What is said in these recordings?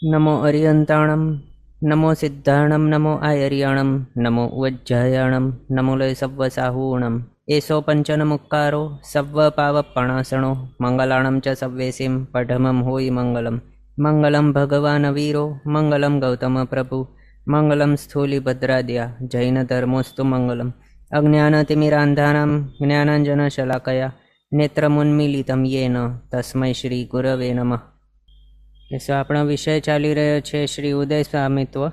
નમો અરિયંતાણમ, નમો સિદ્ધાણમ, નમો આયર્યાણમ, નમો ઉજ્જયાણમ, નમો લય સવ્વ સાહૂણમ. એસો પંચન મુક્કારો સવ્વ પાવપણાસણો મંગલાણમ ચ સવ્વેસીમ પઢમમ હોય મંગલમ. મંગલમ ભગવાન વીરો મંગલમ ગૌતમ પ્રભુ મંગલમ સ્થૂલિભદ્રાદ્યા જૈન ધર્મોસ્તુ મંગલમ. અજ્ઞાનતિમિરાંધાનાં જ્ઞાનાંજનશલાકયા નેત્રમુન્મીલિતમ યેન તસ્મૈ શ્રી ગુરવે નમઃ. આપણો વિષય ચાલી રહ્યો છે શ્રી ઉદય સ્વામિત્વ,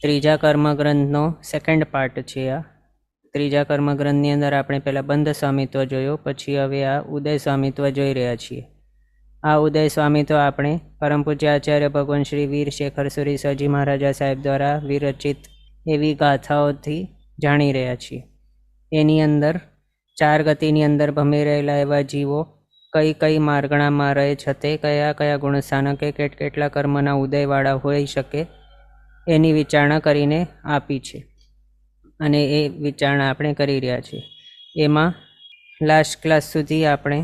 ત્રીજા કર્મગ્રંથનો સેકન્ડ પાર્ટ છે. આ ત્રીજા કર્મગ્રંથની અંદર આપણે પહેલાં બંધ સ્વામિત્વ જોયો, પછી હવે આ ઉદય સ્વામિત્વ જોઈ રહ્યા છીએ. આ ઉદય સ્વામિત્વ આપણે પરમ પૂજ્ય આચાર્ય ભગવાન શ્રી વીર શેખર સુરી સજી મહારાજા સાહેબ દ્વારા વિરચિત એવી ગાથાઓથી જાણી રહ્યા છીએ. એની અંદર 4 ગતિની અંદર ભમી રહેલા એવા જીવો કઈ કઈ માર્ગણામાં રહે છતે કયા કયા ગુણસ્થાનકે કેટલા કર્મના ઉદયવાળા હોઈ શકે એની વિચારણા કરીને આપી છે, અને એ વિચારણા આપણે કરી રહ્યા છીએ. એમાં લાસ્ટ ક્લાસ સુધી આપણે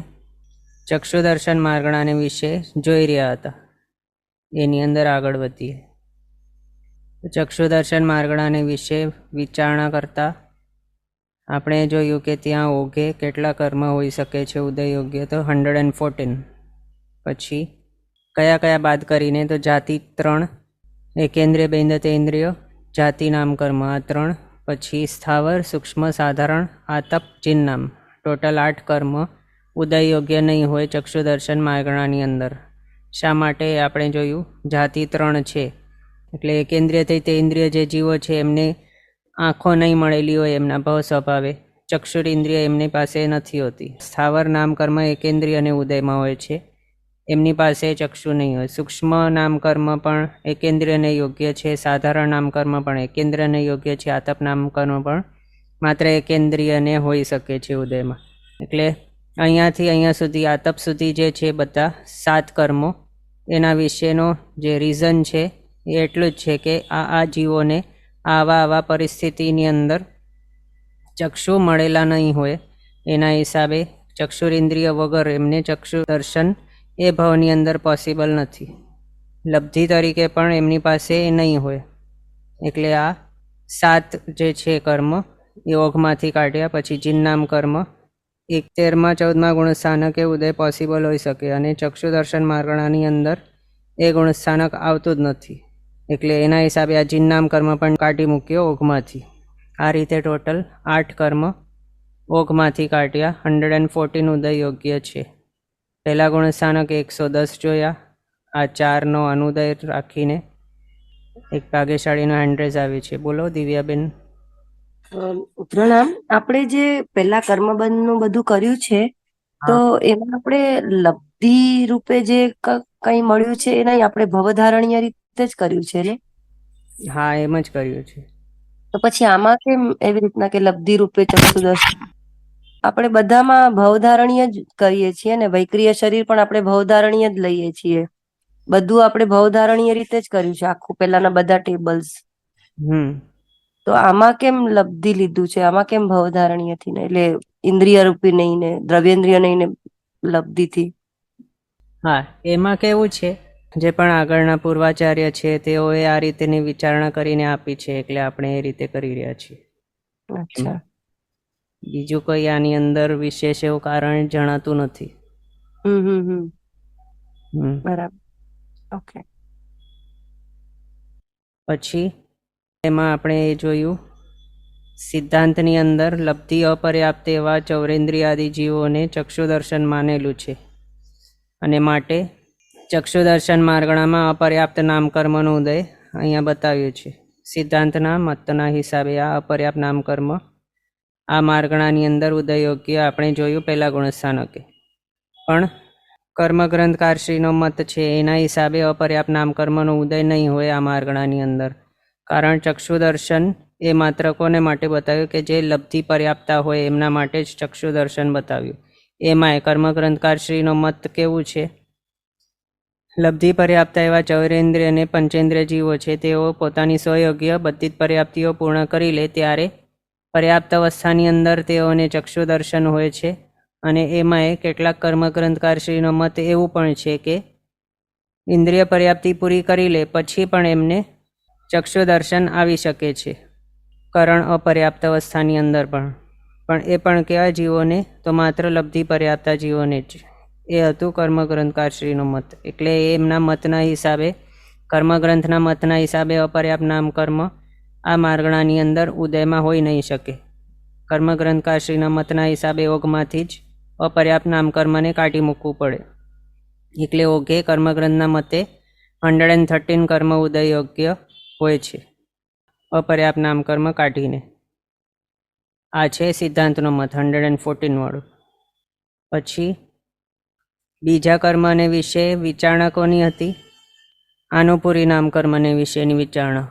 ચક્ષુદર્શન માર્ગણાને વિશે જોઈ રહ્યા હતા. એની અંદર આગળ વધીએ. ચક્ષુદર્શન માર્ગણાને વિશે વિચારણા કરતા આપણે જોયું કે ત્યાં ઓઘે કેટલા કર્મ હોઈ શકે છે ઉદય યોગ્ય, તો 114. પછી કયા કયા બાદ કરીને તો જાતિ 3, એકેન્દ્રિય બૈંદતે ઇન્દ્રિયો, જાતિ નામ કર્મ આ 3, પછી સ્થાવર સૂક્ષ્મ સાધારણ આતપ ચિન્નામ, ટોટલ 8 કર્મ ઉદય યોગ્ય નહીં હોય ચક્ષુદર્શન માર્ગણાની અંદર. શા માટે આપણે જોયું, જાતિ 3 છે, એટલે એકેન્દ્રિયથી તે ઇન્દ્રિય જે જીવો છે એમને આંખો નહીં મળેલી હોય એમના ભાવ સ્વભાવે, ચક્ષુર ઇન્દ્રિય એમની પાસે નથી હોતી. સ્થાવર નામ કર્મ એકેન્દ્રિય અને ઉદયમાં હોય છે, એમની પાસે ચક્ષુ નહીં હોય. સૂક્ષ્મ નામ કર્મ પણ એકેન્દ્રિયને યોગ્ય છે, સાધારણ નામ કર્મ પણ એકેન્દ્રિયને યોગ્ય છે, આતપ નામ કર્મ પણ માત્ર એકેન્દ્રિયને હોઈ શકે છે ઉદયમાં. એટલે અહીંયાથી અહીંયા સુધી આતપ સુધી જે છે બધા 7 કર્મો, એના વિશેનો જે રીઝન છે એ એટલું જ છે કે આ જીવોને આવા પરિસ્થિતિની અંદર ચક્ષુ મળેલા નહીં હોય, એના હિસાબે ચક્ષુરિન્દ્રિય વગર એમને ચક્ષુ દર્શન એ ભાવની અંદર પોસિબલ નથી. લબ્ધિ તરીકે પણ એમની પાસે નહીં હોય. એટલે આ 7 જે છે કર્મ એ ઓઘમાંથી કાઢ્યા. પછી જિન્નામ કર્મ 13માં 14માં ગુણસ્થાનકે ઉદય પોસિબલ હોઈ શકે, અને ચક્ષુદર્શન માર્ગણાની અંદર એ ગુણસ્થાનક આવતું જ નથી. એટલે એના હિસાબે આ જિન્નામ કર્મ પણ કાઢી મૂક્યો ઓઘમાંથી. આ રીતે ટોટલ 8 કર્મ ઓઘમાંથી કાઢ્યા. 114 ઉદય યોગ્ય છે. પહેલા ગુણસ્થાનક 110 જોયા. આ 4નો અનુદય રાખીને એક ભાગ્યશાળીનો હેન્ડરેઝ આવે છે. બોલો દિવ્યાબેન. પ્રણામ. આપણે જે પહેલા કર્મબંધનું બધું કર્યું છે, તો એમાં આપણે લબ્ધિ રૂપે જે કંઈ મળ્યું છે એ નહીં, આપણે ભવધારણીય રીતે જ કર્યું છે ને? હા, એમ જ કર્યું છે. તો પછી આમાં કેમ એવી રીતના કે લબ્ધિ રૂપે ચક્ષુદર્શન? આપણે બધામાં ભવધારણીય જ કરીએ છીએ ને, વૈક્રિય શરીર પણ આપણે ભવધારણીય જ લઈએ છીએ. બધું આપણે ભવધારણીય રીતે જ કર્યું છે, આખું પહેલાના બધા ટેબલ્સ. તો આમાં કેમ લબ્ધિ લીધું છે? આમાં કેમ ભવધારણીયથી ને, એટલે ઇન્દ્રિય રૂપી નહીં ને, દ્રવ્યેન્દ્રિય નહીં ને લબ્ધિથી? હા, એમાં કેવું છે, જે પણ આગળના પૂર્વાચાર્ય છે તેઓએ આ રીતેની વિચારણા કરીને આપી છે, એટલે આપણે એ રીતે કરી રહ્યા છીએ. અચ્છા. બીજું કોઈ આની અંદર વિશેષ એવું કારણ જણાતું નથી. બરાબર. ઓકે. પછી એમાં આપણે એ જોયું, સિદ્ધાંતની અંદર લબ્ધિ અપર્યાપ્ત એવા ચૌરેન્દ્રિયાદિ જીવોને ચક્ષુદર્શન માનેલું છે, અને માટે ચક્ષુદર્શન માર્ગણામાં અપર્યાપ્ત નામકર્મનો ઉદય અહીંયા બતાવ્યું છે. સિદ્ધાંતના મતના હિસાબે આ અપર્યાપ્ત નામકર્મ આ માર્ગણાની અંદર ઉદય યોગ્ય આપણે જોયું પહેલા ગુણસ્થાનકે. પણ કર્મગ્રંથકારશ્રીનો મત છે એના હિસાબે અપર્યાપ્ત નામકર્મનો ઉદય નહીં હોય આ માર્ગણાની અંદર. કારણ ચક્ષુદર્શન એ માત્ર કોને માટે બતાવ્યું કે જે લબ્ધિ પર્યાપ્તા હોય એમના માટે જ ચક્ષુદર્શન બતાવ્યું. એમાંય કર્મગ્રંથકારશ્રીનો મત કેવું છે, લબ્ધિ પર્યાપ્તા એવા ચૌરેન્દ્રિય અને પંચેન્દ્રિય જીવો છે તેઓ પોતાની સ્વયોગ્ય બધી જ પર્યાપ્તિઓ પૂર્ણ કરી લે ત્યારે પર્યાપ્ત અવસ્થાની અંદર તેઓને ચક્ષુદર્શન હોય છે. અને એમાંય કેટલાક કર્મગ્રંથકારશ્રીનો મત એવું પણ છે કે ઇન્દ્રિય પર્યાપ્તિ પૂરી કરી લે પછી પણ એમને ચક્ષુ દર્શન આવી શકે છે, કરણ અપર્યાપ્ત અવસ્થાની અંદર પણ એ પણ કેવા જીવોને? તો માત્ર લબ્ધિ પર્યાપ્ત જીવોને જ. એ હતું કર્મગ્રંથકારશ્રીનો મત. એટલે એમના મતના હિસાબે, કર્મગ્રંથના મતના હિસાબે અપર્યાપ્ત નામ કર્મ આ માર્ગણાની અંદર ઉદયમાં હોઈ નહીં શકે. કર્મગ્રંથકારશ્રીના મતના હિસાબે યોગમાંથી જ અપર્યાપ્ત નામ કર્મને કાઢી મૂકવું પડે. એટલે ઓઘે કર્મગ્રંથના મતે 113 કર્મ ઉદય યોગ્ય હોય છે, અપર્યાપ્ત નામ કર્મ કાઢીને. આ છે સિદ્ધાંતનો મત 114 વાળું. પછી બીજા કર્મને વિશે વિચારણા કોની હતી? આનુપૂરી નામ કર્મને વિશેની વિચારણા.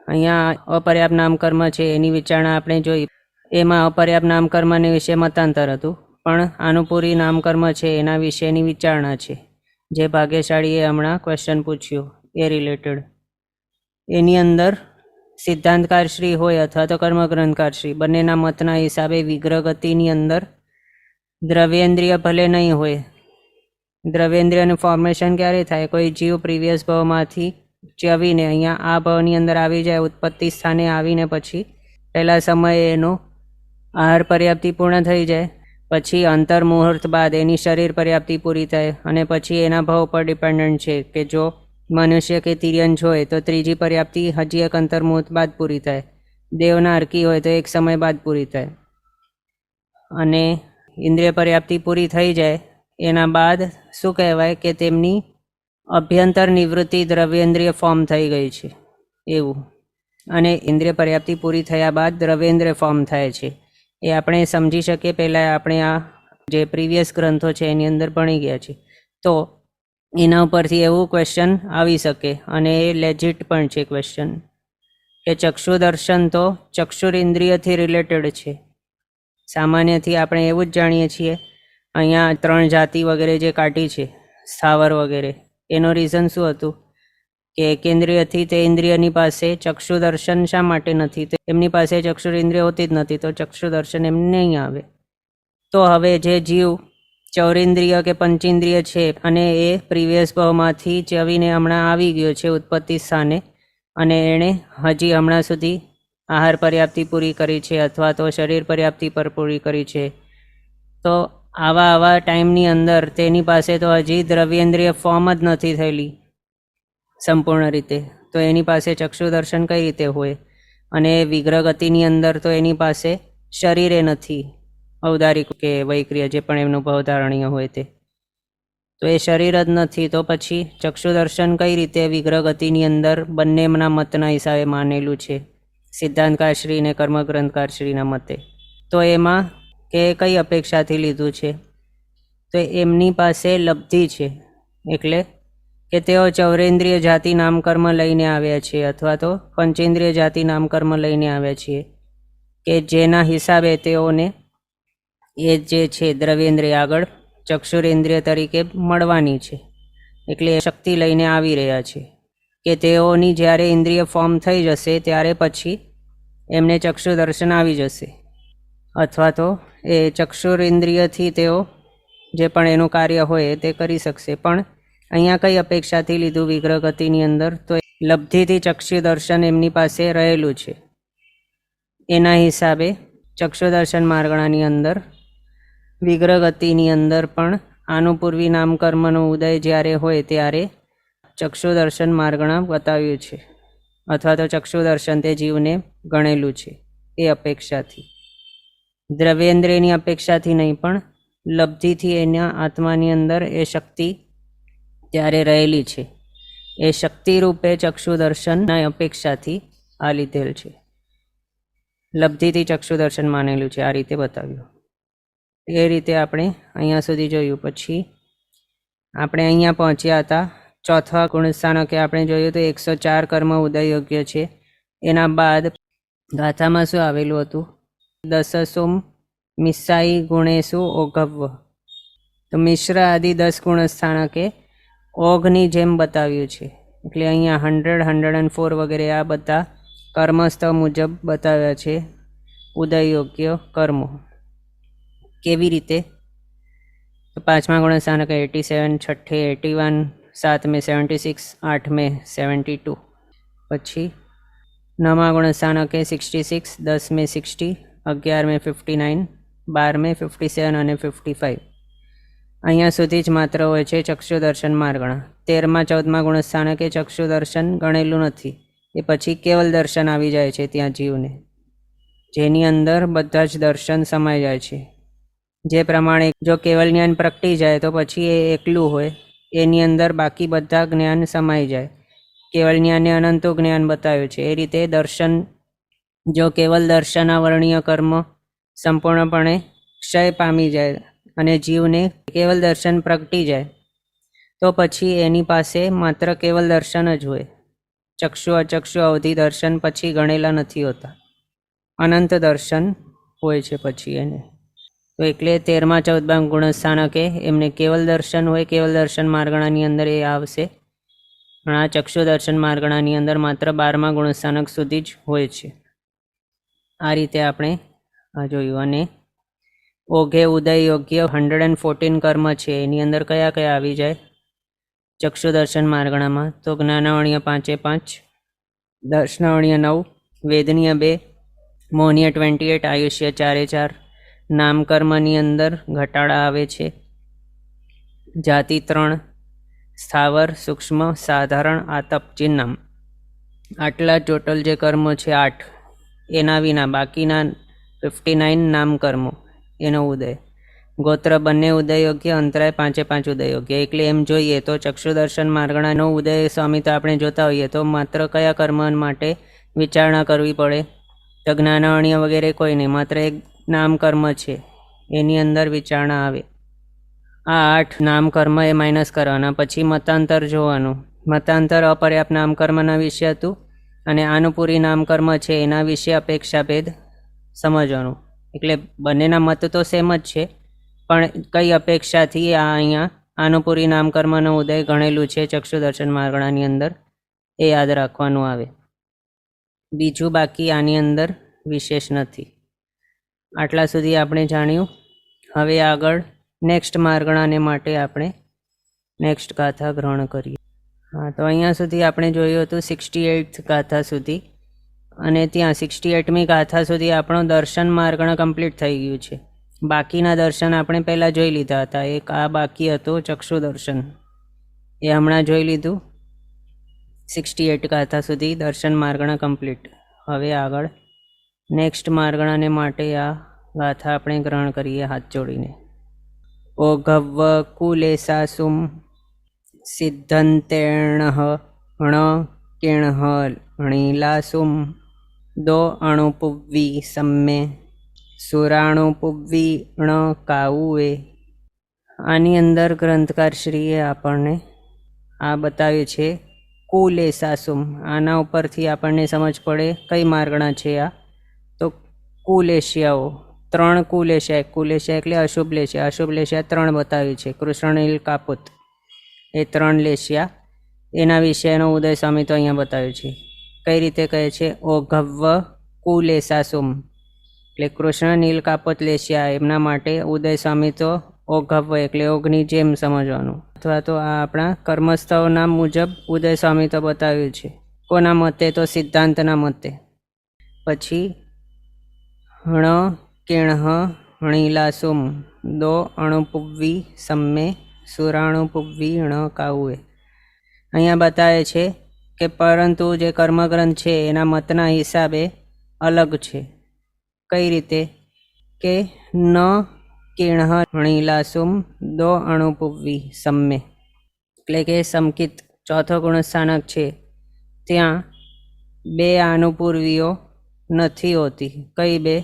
અહીંયા અપર્યાપ્ત નામ કર્મ છે એની વિચારણા આપણે જોઈ. એમાં અપર્યાપ્ત નામ કર્મને વિશે મતાંતર હતું, પણ આનુપૂરી નામ કર્મ છે એના વિશેની વિચારણા છે, જે ભાગ્યશાળીએ હમણાં ક્વેશ્ચન પૂછ્યું એ રિલેટેડ. એની અંદર સિદ્ધાંતકારશ્રી હોય અથવા તો કર્મગ્રંથકારશ્રી બંનેના મતના હિસાબે વિગ્રહ ગતિની અંદર દ્રવ્યેન્દ્રિય ભલે નહીં હોય. દ્રવ્યેન્દ્રિયનું ફોર્મેશન ક્યારે થાય? કોઈ જીવ પ્રીવિયસ ભાવમાંથી ચવીને અહીંયા આ ભાવની અંદર આવી જાય, ઉત્પત્તિ સ્થાને આવીને પછી પહેલા સમયે એનો આહાર પર્યાપ્તિ પૂર્ણ થઈ જાય, પછી અંતર મુહૂર્ત બાદ એની શરીર પર્યાપ્તિ પૂરી થાય, અને પછી એના ભાવ પર ડિપેન્ડન્ટ છે કે જો મનુષ્ય કે તિર્યંશ હોય તો ત્રીજી પર્યાપ્તિ હજી એક અંતર મુહૂર્ત બાદ પૂરી થાય, દેવના અર્કી હોય તો એક સમય બાદ પૂરી થાય. અને ઇન્દ્રિય પર્યાપ્તિ પૂરી થઈ જાય એના બાદ શું કહેવાય કે તેમની અભ્યંતર નિવૃત્તિ દ્રવ્યેન્દ્રિય ફોર્મ થઈ ગઈ છે એવું. અને ઇન્દ્રિય પર્યાપ્તિ પૂરી થયા બાદ દ્રવ્યેન્દ્રિય ફોર્મ થાય છે. એ આપણે સમજી શકીએ પહેલાં આપણે આ જે પ્રીવિયસ ગ્રંથો છે એની અંદર ભણી ગયા છે. તો એના ઉપરથી એવું ક્વેશ્ચન આવી શકે, અને એ લેજિટ પણ છે ક્વેશ્ચન, કે ચક્ષુ દર્શન તો ચક્ષુરિન્દ્રિયથી રિલેટેડ છે. સામાન્યથી આપણે એવું જ જાણીએ છીએ. અહીંયા 3 જાતિ વગેરે જે કાઢી છે, સ્થાવર વગેરે, એનો રીઝન શું હતું? કે એકેન્દ્રિયથી તે ઇન્દ્રિયની પાસે ચક્ષુ દર્શન શા માટે નથી? તો એમની પાસે ચક્ષુરિન્દ્રિય હોતી જ નથી, તો ચક્ષુ દર્શન એમને નહીં આવે. તો હવે જે જીવ ચૌરેન્દ્રિય કે પંચેન્દ્રિય છે અને એ પ્રીવિયસ ભાવમાંથી ચવીને હમણાં આવી ગયો છે ઉત્પત્તિ સ્થાને, અને એણે હજી હમણાં સુધી આહાર પર્યાપ્તિ પૂરી કરી છે અથવા તો શરીર પર્યાપ્તિ પર પૂરી કરી છે, તો આવા ટાઈમની અંદર તેની પાસે તો હજી દ્રવ્યેન્દ્રિય ફોર્મ જ નથી થયેલી સંપૂર્ણ રીતે, તો એની પાસે ચક્ષુ દર્શન કઈ રીતે હોય? અને વિગ્રહ ગતિની અંદર તો એની પાસે શરીરે નથી, ઔદારિક કે વૈક્રિય જે પણ એમનું ભાવધારણીય હોય તે, તો એ શરીર જ નથી. તો પછી ચક્ષુ દર્શન કઈ રીતે વિગ્રહ ગતિની અંદર બંનેના મતના હિસાબે માનેલું છે, સિદ્ધાંતકારશ્રી અને કર્મગ્રંથકારશ્રીના મતે? તો એમાં કે કઈ અપેક્ષાથી લીધું છે? તો એમની પાસે લબ્ધિ છે, એટલે કે તેઓ ચૌરેન્દ્રિય જાતિ નામકર્મ લઈને આવ્યા છે અથવા તો પંચેન્દ્રિય જાતિ નામકર્મ લઈને આવ્યા છીએ, કે જેના હિસાબે તેઓને એ જે છે દ્રવ્યેન્દ્રિય આગળ ચક્ષુરેન્દ્રિય તરીકે મળવાની છે. એટલે એ શક્તિ લઈને આવી રહ્યા છે કે તેઓની જ્યારે ઇન્દ્રિય ફોર્મ થઈ જશે ત્યારે પછી એમને ચક્ષુ દર્શન આવી જશે, અથવા તો એ ચક્ષુરેન્દ્રિયથી તેઓ જે પણ એનું કાર્ય હોય તે કરી શકશે. પણ અહીંયા કઈ અપેક્ષાથી લીધું વિગ્રહ ગતિની અંદર? તો લબ્ધિથી ચક્ષુ દર્શન એમની પાસે રહેલું છે, એના હિસાબે ચક્ષુ દર્શન માર્ગણાની અંદર વિગ્રહ ગતિની અંદર પણ આનુપૂર્વી નામ કર્મનો ઉદય જ્યારે હોય ત્યારે ચક્ષુ દર્શન માર્ગણા બતાવ્યું છે, અથવા તો ચક્ષુ દર્શન તે જીવને ગણેલું છે. એ અપેક્ષાથી, દ્રવ્યેન્દ્રિયની અપેક્ષાથી નહીં, પણ લબ્ધિથી એના આત્માની અંદર એ શક્તિ ત્યારે રહેલી છે. એ શક્તિ રૂપે ચક્ષુ દર્શનના અપેક્ષાથી આ લીધેલ છે, લબ્ધિથી ચક્ષુ દર્શન માનેલું છે, આ રીતે બતાવ્યું. એ રીતે આપણે અહીંયા સુધી જોયું. પછી આપણે અહીંયા પહોંચ્યા હતા ચોથા ગુણસ્થાનકે. આપણે જોયું તો 104 કર્મ ઉદય યોગ્ય છે. એના બાદ ગાથામાં શું આવેલું હતું? દસસુમ મિસ્સાઈ ગુણેશુ ઓઘવ્વ. તો મિશ્ર આદિ 10 ગુણસ્થાનકે ઓઘની જેમ બતાવ્યું છે. એટલે અહીંયા 100, 104 વગેરે આ બધા કર્મસ્થ મુજબ બતાવ્યા છે ઉદય યોગ્ય કર્મો. કેવી રીતે? તો પાંચમા ગુણસ્થાનકે 87, છઠ્ઠે 81, सात में 76, 8 में 72, पछी 9 गुणस्थानके 66, 10 में 60, 11 में 59, 12 में 57 અને 55. અહીંયા સુધી જ માત્ર હોય છે ચક્ષુદર્શન માર્ગણા. 13માં 14માં ગુણસ્થાનકે ચક્ષુદર્શન ગણેલું નથી. એ પછી કેવલ દર્શન આવી જાય છે ત્યાં જીવને, જેની અંદર બધા જ દર્શન સમાઈ જાય છે. જે પ્રમાણે જો કેવલ જ્ઞાન પ્રગટી જાય તો પછી એ એકલું હોય, એની અંદર બાકી બધા જ્ઞાન સમાઈ જાય. કેવલ જ્ઞાને અનંતો જ્ઞાન બતાવ્યું છે. એ રીતે દર્શન, જો કેવલ દર્શનાવરણીય કર્મ સંપૂર્ણપણે ક્ષય પામી જાય અને જીવને કેવલ દર્શન પ્રગટી જાય તો પછી એની પાસે માત્ર કેવલ દર્શન જ હોય. ચક્ષુ અચક્ષુ અવધિ દર્શન પછી ગણેલા નથી હોતા, અનંત દર્શન હોય છે પછી એને. તો એટલે 13માં 14માં ગુણસ્થાનકે એમને કેવલ દર્શન હોય. કેવલ દર્શન માર્ગણાની અંદર એ આવશે, પણ આ ચક્ષુ દર્શન માર્ગણાની અંદર માત્ર 12માં ગુણસ્થાનક સુધી જ હોય છે. આ રીતે આપણે આ જોયું. અને ઓઘે ઉદય યોગ્ય 114 કર્મ છે, એની અંદર કયા કયા આવી જાય ચક્ષુ દર્શન માર્ગણામાં? તો જ્ઞાનાવણીય 5 દર્શનાવણીય 9, વેદનીય 2, મોહનીય 28, આયુષ્ય 4, નામકર્મની અંદર ઘટાડા આવે છે, જાતિ 3, સ્થાવર, સૂક્ષ્મ, સાધારણ, આતપ, ચિહ્નમ. આટલા ટોટલ જે કર્મો છે 8, એના વિના બાકીના 59 નામકર્મો એનો ઉદય. ગોત્ર બંને ઉદય યોગ્ય, અંતરાય 5 ઉદય યોગ્ય. એટલે એમ જોઈએ તો ચક્ષુદર્શન માર્ગણાનો ઉદય સ્વામી તો આપણે જોતા હોઈએ તો માત્ર કયા કર્મ માટે વિચારણા કરવી પડે? તો જ્ઞાનાવણીય વગેરે કોઈ નહીં, માત્ર એક નામકર્મ છે એની અંદર વિચારણા આવે. આ 8 નામકર્મ એ માઇનસ કરવાના. પછી મતાંતર જોવાનું. મતાંતર અપર્યાપ્ત નામકર્મના વિશે હતું અને આનુપૂરી નામકર્મ છે એના વિશે અપેક્ષાભેદ સમજવાનું. એટલે બંનેના મત તો સેમ જ છે, પણ કઈ અપેક્ષાથી આ અહીંયા આનુપૂરી નામકર્મનો ઉદય ગણેલું છે ચક્ષુદર્શન માર્ગણાની અંદર એ યાદ રાખવાનું આવે. બીજું બાકી આની અંદર વિશેષ નથી. આટલા સુધી આપણે જાણ્યું. હવે આગળ નેક્સ્ટ માર્ગણાને માટે આપણે નેક્સ્ટ ગાથા ગ્રહણ કરીએ. હા, તો અહીંયા સુધી આપણે જોયું હતું 68th ગાથા સુધી, અને ત્યાં 68મી ગાથા સુધી આપણો દર્શન માર્ગણ કમ્પ્લીટ થઈ ગયું છે. બાકીના દર્શન આપણે પહેલાં જોઈ લીધા હતા. એક આ બાકી હતો ચક્ષુ દર્શન, એ હમણાં જોઈ લીધું. 68 ગાથા સુધી દર્શન માર્ગણ કમ્પ્લીટ. હવે આગળ નેક્સ્ટ માર્ગણાને માટે આ ગાથા આપણે ગ્રહણ કરીએ હાથ જોડીને. ઓઘવ્વ કુલે સાસુમ સિદ્ધંતેર્ણ ણ કિણઃ ણીલાસુમ દો અણુપુવ્વી સમ્મે સુરાણુપુવ્વી ણ કાઉએ. આની અંદર ગ્રંથકારશ્રીએ આપણને આ બતાવ્યું છે કુલે સાસુમ. આના ઉપરથી આપણને સમજ પડે કઈ માર્ગણા છે આ? તો કુલેશિયાઓ, 3 કુલેશિયા. કુલેશિયા એટલે અશુભ લેશિયા. અશુભ લેશિયા 3 બતાવી છે. કૃષ્ણનીલ કાપુત એ 3 લેશિયા, એના વિશેનો ઉદય સ્વામી તો અહીંયા બતાવ્યું છે. કઈ રીતે કહે છે? ઓઘવ્વ કુલે સાસુમ એટલે કૃષ્ણ નીલ કાપોત લેશિયા, એમના માટે ઉદય સ્વામી તો ઓઘવ્વ એટલે ઓઘની જેમ સમજવાનું. અથવા તો આ આપણા કર્મસ્થળના મુજબ ઉદય સ્વામી તો બતાવ્યું છે. કોના મતે? તો સિદ્ધાંતના મતે. પછી ણ કિણઃ ણીલાસુમ દો અણુપુવ્વી સમ્મે સુરાણુપુવ્વી ણ કાઉએ. અહીંયા બતાવે છે કે પરંતુ જે કર્મગ્રંથ છે એના મતના હિસાબે અલગ છે. કઈ રીતે? કે ન કિણઃ ણીલાસુમ દો અણુપુવ્વી સમ્મે એટલે કે સમકિત ચોથો ગુણસ્થાનક છે ત્યાં 2 આનુપૂર્વીઓ નથી હોતી. કઈ 2?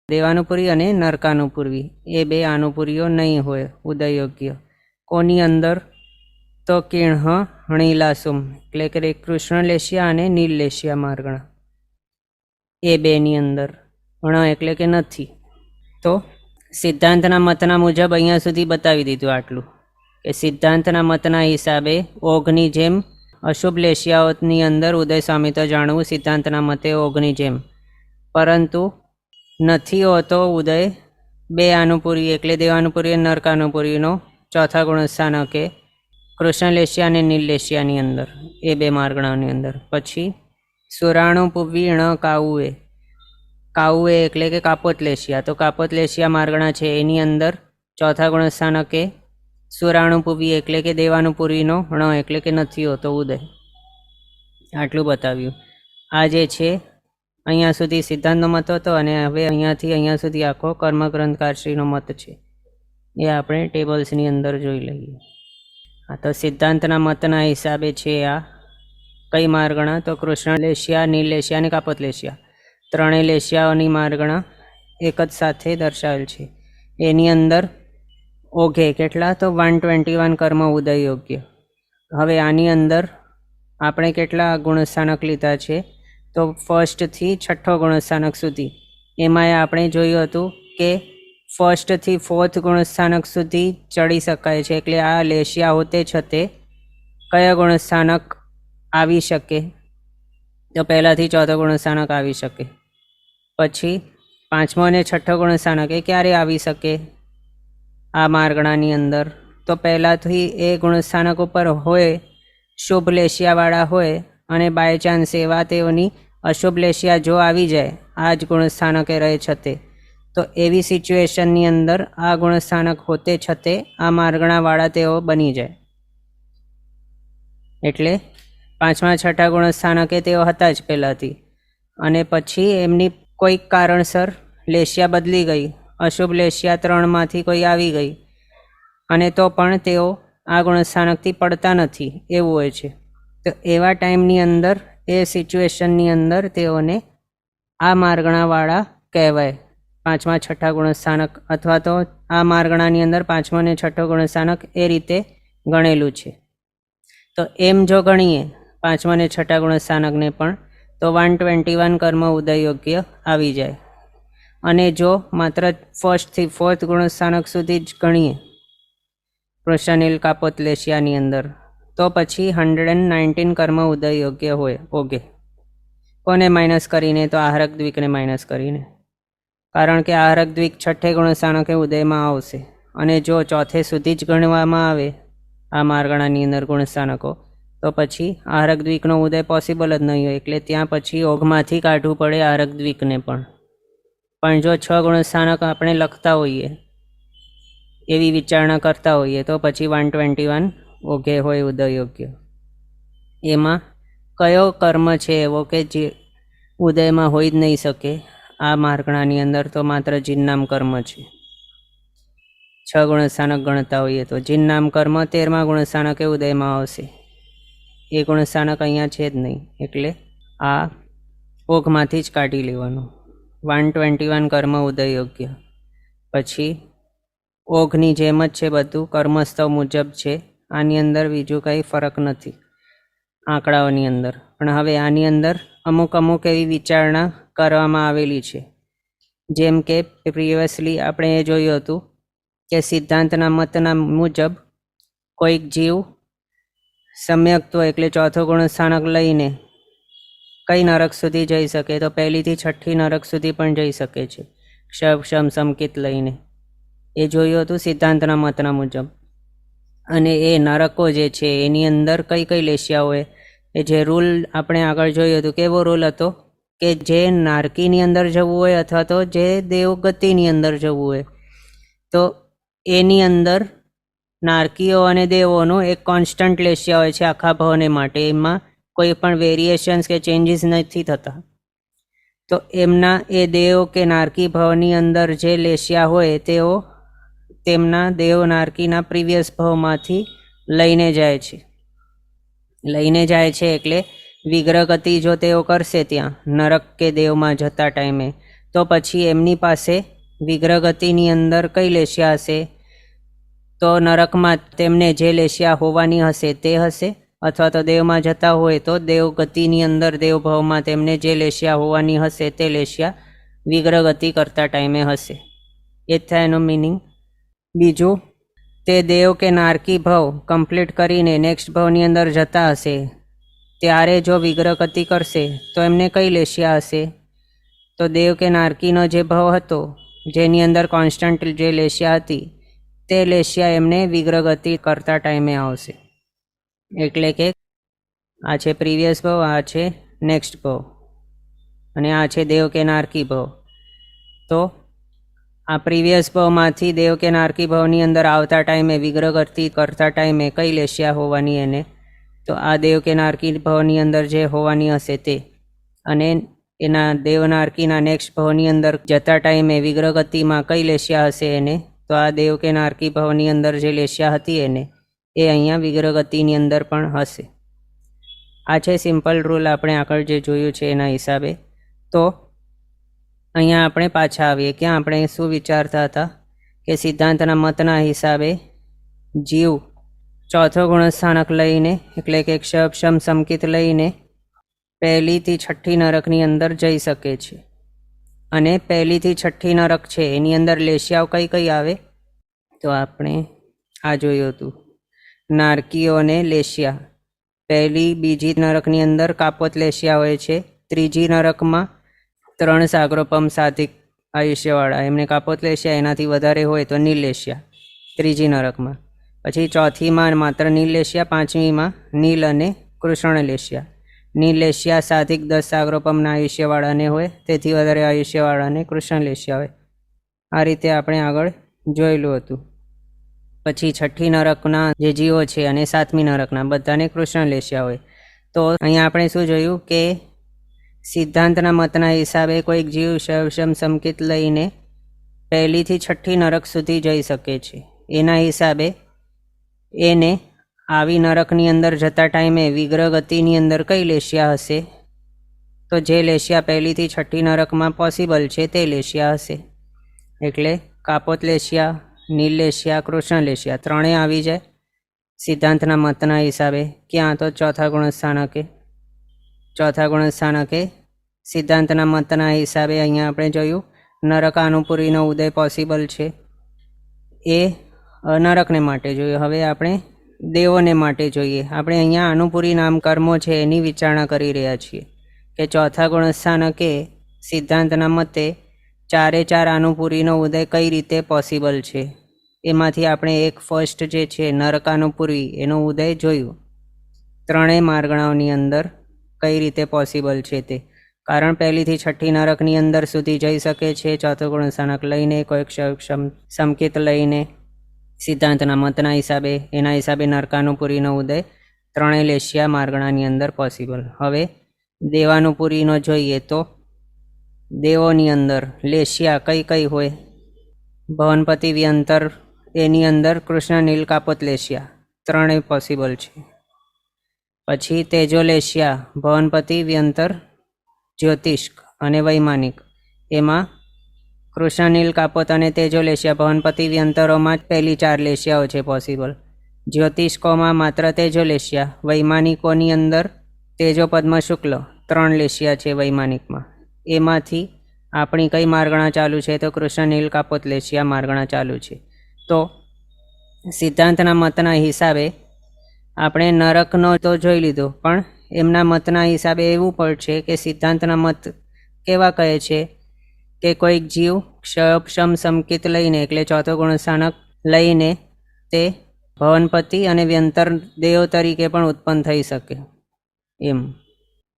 દેવાનુપૂર્વી અને નરકાનુપૂર્વી. એ 2 આનુપૂર્વીઓ નહીં હોય ઉદય યોગ્ય. કોની અંદર? તો કિણઃ ણીલાસુમ એટલે કે કૃષ્ણ લેશિયા અને નીલ લેશિયા માર્ગણા, એ 2ની અંદર. ણ એટલે કે નથી. તો સિદ્ધાંતના મતના મુજબ અહીંયા સુધી બતાવી દીધું આટલું, કે સિદ્ધાંતના મતના હિસાબે ઓઘની જેમ અશુભ લેશિયાઓની અંદર ઉદય સ્વામી તો જાણવું સિદ્ધાંતના મતે ઓઘની જેમ, પરંતુ નથી હોતો ઉદય 2 આનુપૂર્વી એટલે દેવાનુપૂર્વી અને નરકાનુપૂર્વીનો ચોથા ગુણસ્થાનકે કૃષ્ણ લેશિયા અને નીલ લેશિયાની અંદર, એ બે માર્ગણાની અંદર. પછી સુરાણુ પુવીણ કાઉએ, કાઉએ એટલે કે કાપોત લેશિયા. તો કાપોત લેશિયા માર્ગણા છે એની અંદર ચોથા ગુણસ્થાનકે સુરાણુપુવી એટલે કે દેવાનુપૂર્વીનો ણ એટલે કે નથી હોતો ઉદય. આટલું બતાવ્યું. આ જે છે અહીંયા સુધી સિદ્ધાંતનો મત હતો, અને હવે અહીંયાથી અહીંયા સુધી આખો કર્મગ્રંથકારશ્રીનો મત છે. એ આપણે ટેબલ્સની અંદર જોઈ લઈએ. આ તો સિદ્ધાંતના મતના હિસાબે છે. આ કઈ માર્ગણા? તો કૃષ્ણ લેશિયા, નીલ લેશિયા અને કાપોત લેશિયા, ત્રણેય લેશિયાઓની માર્ગણા એક જ સાથે દર્શાવેલ છે. એની અંદર ઓઘે કેટલા? તો 121 કર્મ ઉદય યોગ્ય. હવે આની અંદર આપણે કેટલા ગુણસ્થાનક લીધા છે? તો ફર્સ્ટથી છઠ્ઠો ગુણસ્થાનક સુધી. એમાં આપણે જોયું હતું કે ફર્સ્ટથી ફોર્થ ગુણસ્થાનક સુધી ચડી શકાય છે. એટલે આ લેશિયા હોતે છતે કયા ગુણસ્થાનક આવી શકે? તો પહેલાંથી ચોથો ગુણસ્થાનક આવી શકે. પછી પાંચમો અને છઠ્ઠો ગુણસ્થાનક એ ક્યારે આવી શકે આ માર્ગણાની અંદર? તો પહેલાંથી એ ગુણસ્થાનક ઉપર હોય, શુભ લેશિયાવાળા હોય, અને બાય ચાન્સ એવા તેઓની અશુભ લેશિયા જો આવી જાય આ જ ગુણસ્થાનકે રહે છતે, તો એવી સિચ્યુએશનની અંદર આ ગુણસ્થાનક હોતે છતે આ માર્ગણાવાળા તેઓ બની જાય. એટલે પાંચમા છઠ્ઠા ગુણસ્થાનકે તેઓ હતા જ પહેલાંથી, અને પછી એમની કોઈક કારણસર લેશિયા બદલી ગઈ, અશુભ લેશિયા 3માંથી કોઈ આવી ગઈ, અને તો પણ તેઓ આ ગુણસ્થાનકથી પડતા નથી એવું હોય છે. તો એવા ટાઈમની અંદર, એ સિચ્યુએશનની અંદર તેઓને આ માર્ગણાવાળા કહેવાય. પાંચમા છઠ્ઠા ગુણસ્થાનક, અથવા તો આ માર્ગણાની અંદર પાંચમો અને છઠ્ઠો ગુણસ્થાનક એ રીતે ગણેલું છે. તો એમ જો ગણીએ પાંચમા અને છઠ્ઠા ગુણસ્થાનકને પણ, તો 121 કર્મ ઉદય યોગ્ય આવી જાય. અને જો માત્ર ફર્સ્ટથી ફોર્થ ગુણસ્થાનક સુધી જ ગણીએ કૃષ્ણનીલ કાપોત લેશિયાની અંદર, તો પછી 119 કર્મ ઉદય યોગ્ય હોય ઓગે. કોને માઇનસ કરીને? તો આહારક દ્વિકને માઇનસ કરીને. કારણ કે આહારક દ્વિક છઠ્ઠે ગુણસ્થાનકે ઉદયમાં આવશે, અને જો ચોથે સુધી જ ગણવામાં આવે આ માર્ગણાની અંદર ગુણસ્થાનકો, તો પછી આહારક દ્વિકનો ઉદય પોસિબલ જ નહીં હોય. એટલે ત્યાં પછી ઓઘમાંથી કાઢવું પડે આહારક દ્વિકને પણ જો 6 ગુણસ્થાનક આપણે લખતા હોઈએ, એવી વિચારણા કરતા હોઈએ, તો પછી 121 ઓઘે હોય ઉદય યોગ્ય. એમાં કયો કર્મ છે એવો કે જે ઉદયમાં હોઈ જ નહીં શકે આ માર્ગણાની અંદર? તો માત્ર જીનનામ કર્મ છે. 6 ગુણસ્થાનક ગણતા હોઈએ તો જીનનામ કર્મ 13મા ગુણસ્થાનકે ઉદયમાં આવશે. એ ગુણસ્થાનક અહીંયા છે જ નહીં, એટલે આ ઓઘમાંથી જ કાઢી લેવાનું. 121 કર્મ ઉદય યોગ્ય. પછી ઓઘની જેમ જ છે બધું, કર્મસ્તવ મુજબ છે. આની અંદર બીજું કંઈ ફરક નથી આંકડાઓની અંદર. પણ હવે આની અંદર અમુક એવી વિચારણા કરવામાં આવેલી છે. જેમ કે પ્રિવિયસલી આપણે એ જોયું હતું કે સિદ્ધાંતના મતના મુજબ કોઈક જીવ સમ્યક્ત્વ એટલે ચોથો ગુણસ્થાનક લઈને કઈ નરક સુધી જઈ શકે? તો પહેલીથી છઠ્ઠી નરક સુધી પણ જઈ શકે છે, ક્ષમ સમકિત લઈને. એ જોયું હતું સિદ્ધાંતના મતના મુજબ. અને એ નરકો જે છે એની અંદર કઈ લેશિયા હોય? એ જે રૂલ આપણે આગળ જોયું હતું, કેવો રૂલ હતો? કે જે નારકીની અંદર જવું હોય અથવા તો જે દેવગતિની અંદર જવું હોય, તો એની અંદર નારકીઓ અને દેવોનું એક કોન્સ્ટન્ટ લેશિયા હોય છે આખા ભવને માટે. એમાં કોઈ પણ વેરિએશન્સ કે ચેન્જીસ નથી થતા. તો એમના એ દેવ કે નારકી ભવની અંદર જે લેશિયા હોય તેઓ તેમના દેવ નારકીના પ્રીવિયસ ભવમાંથી લઈને જાય છે. એટલે વિગ્રહગતિ જો તેઓ કરશે ત્યાં નરક કે દેવમાં જતા ટાઈમે, તો પછી એમની પાસે વિગ્રહગતિની અંદર કઈ લેશિયા હશે? તો નરકમાં તેમને જે લેશિયા હોવાની હશે તે હશે, અથવા તો દેવમાં જતા હોય તો દેવગતિની અંદર દેવભાવમાં તેમને જે લેશિયા હોવાની હશે તે લેશિયા વિગ્રહગતિ કરતા ટાઈમે હશે. એ જ થાય એનું મિનિંગ. બીજું, તે દેવ કે નારકી ભાવ કમ્પ્લીટ કરીને નેક્સ્ટ ભાવની અંદર જતા હશે ત્યારે જો વિગ્રહગતિ કરશે તો એમને કઈ લેશિયા હશે? તો દેવ કે નારકીનો જે ભાવ હતો જેની અંદર કોન્સ્ટન્ટ જે લેશિયા હતી તે લેશિયા એમને વિગ્રહગતિ કરતા ટાઈમે આવશે. એટલે કે આ છે પ્રીવિયસ ભાવ, આ છે નેક્સ્ટ ભાવ, અને આ છે દેવ કે નારકી ભાવ. તો આ પ્રીવિયસ ભાવમાંથી દેવ કે નારકી ભાવની અંદર આવતા ટાઈમે વિગ્રહ ગતિ કરતા ટાઈમે કઈ લેશિયા હોવાની એને, તો આ દેવ કે નારકી ભાવની અંદર જે હોવાની હશે તે, અને એના દેવ નારકીના નેક્સ્ટ ભાવની અંદર જતા ટાઈમે વિગ્રહ ગતિમાં કઈ લેશિયા હશે એને, તો આ દેવ કે નારકી ભાવની અંદર જે લેશિયા હતી એને એ અહીંયા વિગ્રહ ગતિની અંદર પણ હશે. આ છે સિમ્પલ રૂલ, આપણે આગળ જે જોયું છે એના હિસાબે. તો અહીંયા આપણે પાછા આવીએ, ક્યાં આપણે શું વિચારતા હતા કે સિદ્ધાંતના મતના હિસાબે જીવ ચોથો ગુણસ્થાનક લઈને, એટલે કે ક્ષમ સમકિત લઈને પહેલીથી છઠ્ઠી નરકની અંદર જઈ શકે છે. અને પહેલીથી છઠ્ઠી નરક છે એની અંદર લેશિયાઓ કઈ કઈ આવે, તો આપણે આ જોયું હતું નારકીઓ અને લેશિયા. પહેલી બીજી નરકની અંદર કાપોત લેશિયા હોય છે. ત્રીજી નરકમાં 3 સાગરોપમ સાધિક આયુષ્યવાળા, એમને કાપોત લેશિયા, એનાથી વધારે હોય તો નીલ લેશિયા ત્રીજી નરકમાં. પછી ચોથીમાં માત્ર નીલ લેશિયા, પાંચમીમાં નીલ અને કૃષ્ણ લેશિયા. નીલ લેશિયા સાધિક 10 સાગરોપમના આયુષ્યવાળાને હોય, તેથી વધારે આયુષ્યવાળાને કૃષ્ણ લેશિયા હોય. આ રીતે આપણે આગળ જોયેલું હતું. પછી છઠ્ઠી નરકના જે જીવો છે અને સાતમી નરકના બધાને કૃષ્ણ લેશિયા હોય. તો અહીંયા આપણે શું જોયું કે સિદ્ધાંતના મતના હિસાબે કોઈક જીવ શમ સમકિત લઈને પહેલીથી છઠ્ઠી નરક સુધી જઈ શકે છે. એના હિસાબે એને આવી નરકની અંદર જતા ટાઈમે વિગ્રહ ગતિની અંદર કઈ લેશિયા હશે, તો જે લેશિયા પહેલીથી છઠ્ઠી નરકમાં પોસિબલ છે તે લેશિયા હશે. એટલે કાપોત લેશિયા, નીલ લેશિયા, કૃષ્ણ લેશિયા ત્રણેય આવી જાય સિદ્ધાંતના મતના હિસાબે. ક્યાં, તો ચોથા ગુણસ્થાનકે સિદ્ધાંતના મતના હિસાબે અહીંયા આપણે જોયું નરક અનુપુરીનો ઉદય પોસિબલ છે, એ નરકને માટે જોયું. હવે આપણે દેવોને માટે જોઈએ. આપણે અહીંયા અનુપુરી નામ કર્મો છે એની વિચારણા કરી રહ્યા છીએ કે ચોથા ગુણસ્થાનકે સિદ્ધાંતના મતે 4 અનુપુરીનો ઉદય કઈ રીતે પોસિબલ છે. એમાંથી આપણે એક ફર્સ્ટ જે છે નરકાનુપુરી એનો ઉદય જોયું. ત્રણેય માર્ગણાઓની અંદર કઈ રીતે પોસિબલ છે તે, કારણ પહેલીથી છઠ્ઠી નરકની અંદર સુધી જઈ શકે છે ચોથો ગુણસ્થાનક લઈને, કોઈ ક્ષમ સમકિત લઈને સિદ્ધાંતના મતના હિસાબે. એના હિસાબે નરકાનુપુરીનો ઉદય ત્રણેય લેશિયા માર્ગણાની અંદર પોસિબલ. હવે દેવાનુપુરીનો જોઈએ તો દેવોની અંદર લેશિયા કઈ કઈ હોય, ભવનપતિ વ્યંતર એની અંદર કૃષ્ણ નીલ કાપોત લેશિયા ત્રણેય પોસિબલ છે. પછી તેજો લેશિયા ભવનપતિ વ્યંતર જ્યોતિષ્ક અને વૈમાનિક, એમાં કૃષ્ણ નીલ કાપોત અને તેજો લેશિયા ભવનપતિ વ્યંતરોમાં જ પહેલી 4 લેશિયાઓ છે પોસિબલ. જ્યોતિષ્કોમાં માત્ર તેજો લેશિયા, વૈમાનિકોની અંદર તેજો પદ્મ શુક્લ 3 લેશિયા છે વૈમાનિકમાં. એમાંથી આપણી કઈ માર્ગણા ચાલુ છે, તો કૃષ્ણ નીલ કાપોત લેશિયા માર્ગણા ચાલુ છે. તો સિદ્ધાંતના મતના હિસાબે આપણે નરકનો તો જોઈ લીધો, પણ એમના મતના હિસાબે એવું પણ છે કે સિદ્ધાંતના મત કેવા કહે છે કે કોઈક જીવ ક્ષમ સમકિત લઈને, એટલે ચોથો ગુણસ્થાનક લઈને તે ભવનપતિ અને વ્યંતર દેવ તરીકે પણ ઉત્પન્ન થઈ શકે એમ.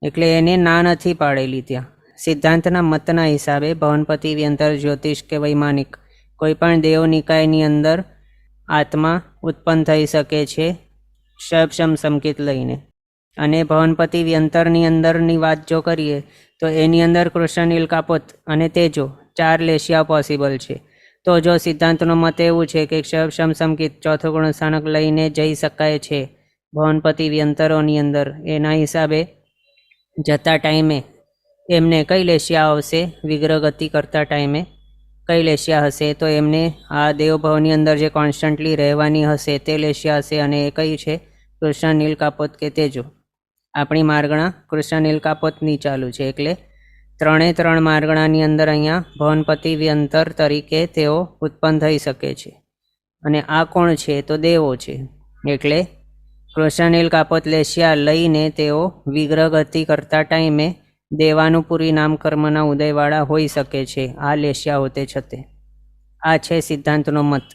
એટલે એને ના નથી પાડેલી ત્યાં. સિદ્ધાંતના મતના હિસાબે ભવનપતિ વ્યંતર જ્યોતિષ કે વૈમાનિક કોઈ પણ દેવ નિકાયની અંદર આત્મા ઉત્પન્ન થઈ શકે છે ક્ષમ સમકિત લઈને. અને ભવનપતિ વ્યંતરની અંદરની વાત જો કરીએ તો એની અંદર કૃષ્ણ નીલ કાપોત અને તેજો 4 લેશિયા પોસિબલ છે. તો જો સિદ્ધાંતનો મત એવું છે કે ક્ષમ સમકિત ચોથો ગુણસ્થાનક લઈને જઈ શકાય છે ભવનપતિ વ્યંતરોની અંદર, એના હિસાબે જતા ટાઈમે એમને કઈ લેશિયા આવશે, વિગ્રહ ગતિ કરતા ટાઈમે કઈ લેશિયા હશે, તો એમને આ દેવભાવની અંદર જે કોન્સ્ટન્ટલી રહેવાની હશે તે લેશિયા હશે. અને એ કઈ છે, કૃષ્ણ નીલ કાપોત કે તેજો. આપણી માર્ગણા કૃષ્ણ નીલ કાપોતની ચાલુ છે, એટલે 3 માર્ગણાની અંદર અહીંયા ભવનપતિ વ્યંતર તરીકે તેઓ ઉત્પન્ન થઈ શકે છે. અને આ કોણ છે, તો દેવો છે. એટલે કૃષ્ણ નીલ કાપોત લેશિયા લઈને તેઓ વિગ્રહ ગતિ કરતા ટાઈમે દેવાનુપુરી નામ કર્મના ઉદયવાળા હોઈ શકે છે આ લેશિયા હોતે છતે. આ છે સિદ્ધાંતનો મત.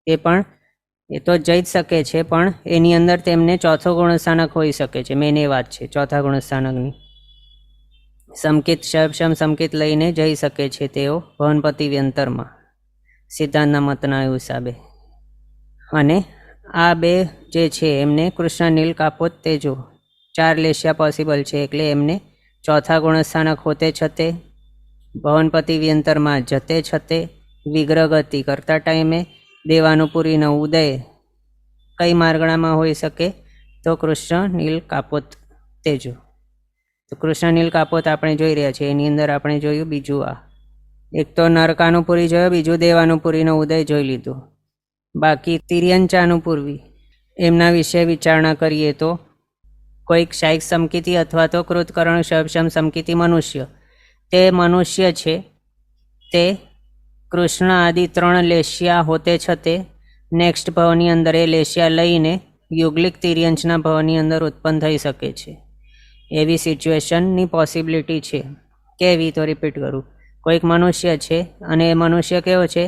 એ પણ એ તો જઈ જ શકે છે, પણ એની અંદર તેમને ચોથો ગુણસ્થાનક હોઈ શકે છે. મેન એ વાત છે ચોથા ગુણસ્થાનકની. સમકિત શમ સમકિત લઈને જઈ શકે છે તેઓ ભવનપતિ વ્યંતરમાં, સિદ્ધાંતના મતના હિસાબે. અને આ બે જે છે એમને કૃષ્ણ નીલ કાપોત તેજો 4 લેશિયા પોસિબલ છે, એટલે એમને ચોથા ગુણસ્થાનક હોતે છતે, ભવનપતિ વ્યંતરમાં જતે છતે, વિગ્રહ ગતિ કરતા ટાઈમે, દેવાનુપુરીનો ઉદય કઈ માર્ગણામાં હોઈ શકે? તો કૃષ્ણ નીલ કાપોત તેજો. તો કૃષ્ણ નીલ કાપોત આપણે જોઈ રહ્યા છીએ. એની અંદર આપણે જોયું બીજું આ એક તો નરકાનુપુરી જોયો, બીજું દેવાનુપુરીનો ઉદય જોઈ લીધો. બાકી તિર્યંચાનુપૂર્વી એમના વિશે વિચારણા કરીએ તો કોઈક શાયિક સમકિતિ અથવા તો કૃતકરણ શમ સમકિતિ મનુષ્ય, તે મનુષ્ય છે તે કૃષ્ણ આદિ 3 લેશિયા હોતે છતે નેક્સ્ટ ભવની અંદર એ લેશિયા લઈને યુગલિક તિર્યંચના ભવની અંદર ઉત્પન્ન થઈ શકે છે. એવી સિચ્યુએશનની પોસિબિલિટી છે. કેવી? તો રિપીટ કરું. કોઈક મનુષ્ય છે અને એ મનુષ્ય કેવો છે?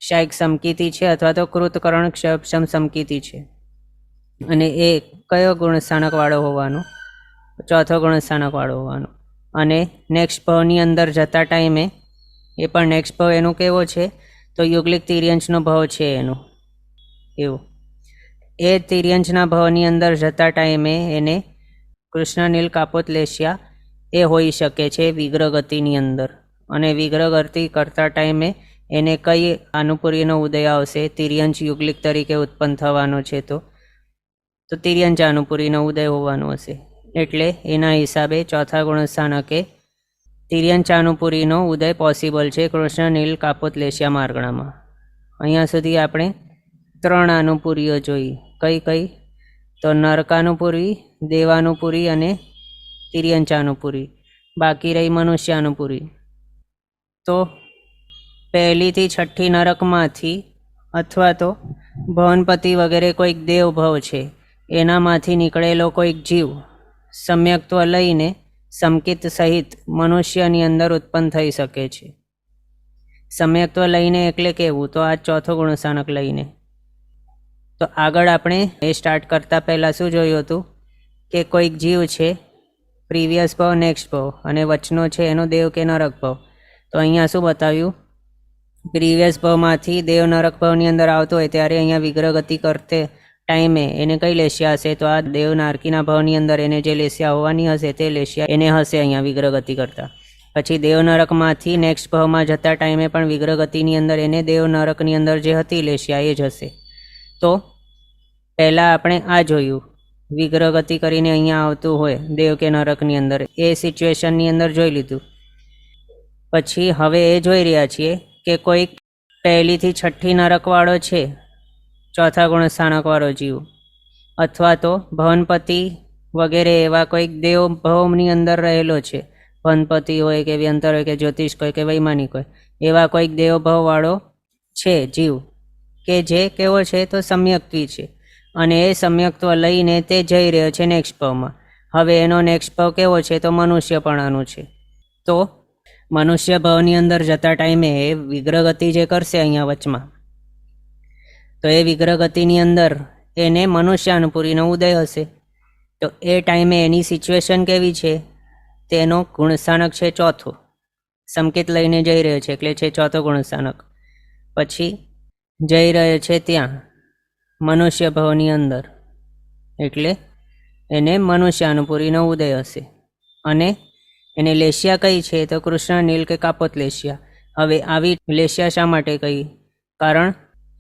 શાયિક સમકિતિ છે અથવા તો કૃતકરણ ક્ષમ સમકિતિ છે. અને એ કયો ગુણસ્થાનક વાળો હોવાનો? ચોથો ગુણસ્થાનક વાળો હોવાનો. અને નેક્સ્ટ ભવની અંદર જતા ટાઈમે એ પણ નેક્સ્ટ ભાવ એનું કેવો છે? તો યુગલિક તિર્યંચનો ભાવ છે એનું. એવું એ તિર્યંચના ભાવની અંદર જતા ટાઈમે એને કૃષ્ણ નીલ કાપોત લેશિયા એ હોઈ શકે છે વિગ્રહ ગતિની અંદર. અને વિગ્રહ ગતિ કરતા ટાઈમે એને કઈ આનુપુરીનો ઉદય આવશે? તિર્યંચ યુગલિક તરીકે ઉત્પન્ન થવાનો છે, તો તિર્યંચ આનુપુરીનો ઉદય હોવાનો હશે. એટલે એના હિસાબે ચોથા ગુણસ્થાનકે તિર્યંચાનુપુરીનો ઉદય પોસિબલ છે કૃષ્ણ નીલ કાપોત લેશિયા માર્ગણામાં. અહીંયા સુધી આપણે 3 આનુપુરીઓ જોઈ. કઈ કઈ? તો નરકાનુપુરી, દેવાનુપુરી અને તિર્યંચાનુપુરી. બાકી રહી મનુષ્યાનુપુરી. તો 1લી થી 6ઠ્ઠી નરકમાંથી અથવા તો ભવનપતિ વગેરે કોઈક દેવભવ છે એનામાંથી નીકળેલો કોઈક જીવ સમ્યક્ત્વ લઈને સમકિત સહિત મનુષ્યની અંદર ઉત્પન્ન થઈ શકે છે. સમ્યક્ત્વ લઈને એટલે કેવું? તો આ ચોથો ગુણસ્થાનક લઈને. તો આગળ આપણે એ સ્ટાર્ટ કરતા પહેલાં શું જોયું હતું કે કોઈક જીવ છે, પ્રીવિયસ ભાવ, નેક્સ્ટ ભાવ અને વચનો છે એનો દેવ કે નરક ભાવ. તો અહીંયા શું બતાવ્યું? પ્રીવિયસ ભાવમાંથી દેવ નરક ભાવની અંદર આવતો હોય ત્યારે અહીંયા વિગ્રહ ગતિ કરતે ટાઈમે એને કઈ લેશિયા હશે? તો આ દેવ નારકીના ભાવની અંદર એને જે લેશિયા હોવાની હશે તે લેશિયા એને હશે અહીંયા વિગ્રહ ગતિ કરતા. પછી દેવ નરકમાંથી નેક્સ્ટ ભાવમાં જતા ટાઈમે પણ વિગ્રહ ગતિની અંદર એને દેવ નરકની અંદર જે હતી લેશિયા એ જ હશે. તો પહેલાં આપણે આ જોયું, વિગ્રહ ગતિ કરીને અહીંયા આવતું હોય દેવ કે નરકની અંદર, એ સિચ્યુએશનની અંદર જોઈ લીધું. પછી હવે એ જોઈ રહ્યા છીએ કે કોઈક 1લી થી 6ઠ્ઠી નરકવાળો છે, ચોથા ગુણસ્થાનકવાળો જીવ, અથવા તો ભવનપતિ વગેરે એવા કોઈક દેવ ભવની અંદર રહેલો છે. ભવનપતિ હોય કે વ્યંતર હોય કે જ્યોતિષ હોય કે વૈમાનિક હોય, એવા કોઈક દેવભાવવાળો છે જીવ કે જે કેવો છે? તો સમ્યક્ત્વી છે. અને એ સમ્યક્ત્વ લઈને તે જઈ રહ્યો છે નેક્સ્ટ ભાવમાં. હવે એનો નેક્સ્ટ ભાવ કેવો છે? તો મનુષ્યપણાનું છે. તો મનુષ્ય ભાવની અંદર જતા ટાઈમે એ વિગ્રહ ગતિ જે કરશે અહીંયા વચમાં, તો એ વિગ્રહ ગતિની અંદર એને મનુષ્યાનુપુરીનો ઉદય હશે. તો એ ટાઈમે એની સિચ્યુએશન કેવી છે? તેનો ગુણસ્થાનક છે ચોથો. સંકેત લઈને જઈ રહ્યો છે એટલે છે ચોથો ગુણસ્થાનક. પછી જઈ રહ્યો છે ત્યાં મનુષ્ય ભાવની અંદર એટલે એને મનુષ્યાનુપુરીનો ઉદય હશે. અને એને લેશિયા કઈ છે? તો કૃષ્ણ નીલ કે કાપોત લેશિયા. હવે આવી લેશિયા શા માટે કહી? કારણ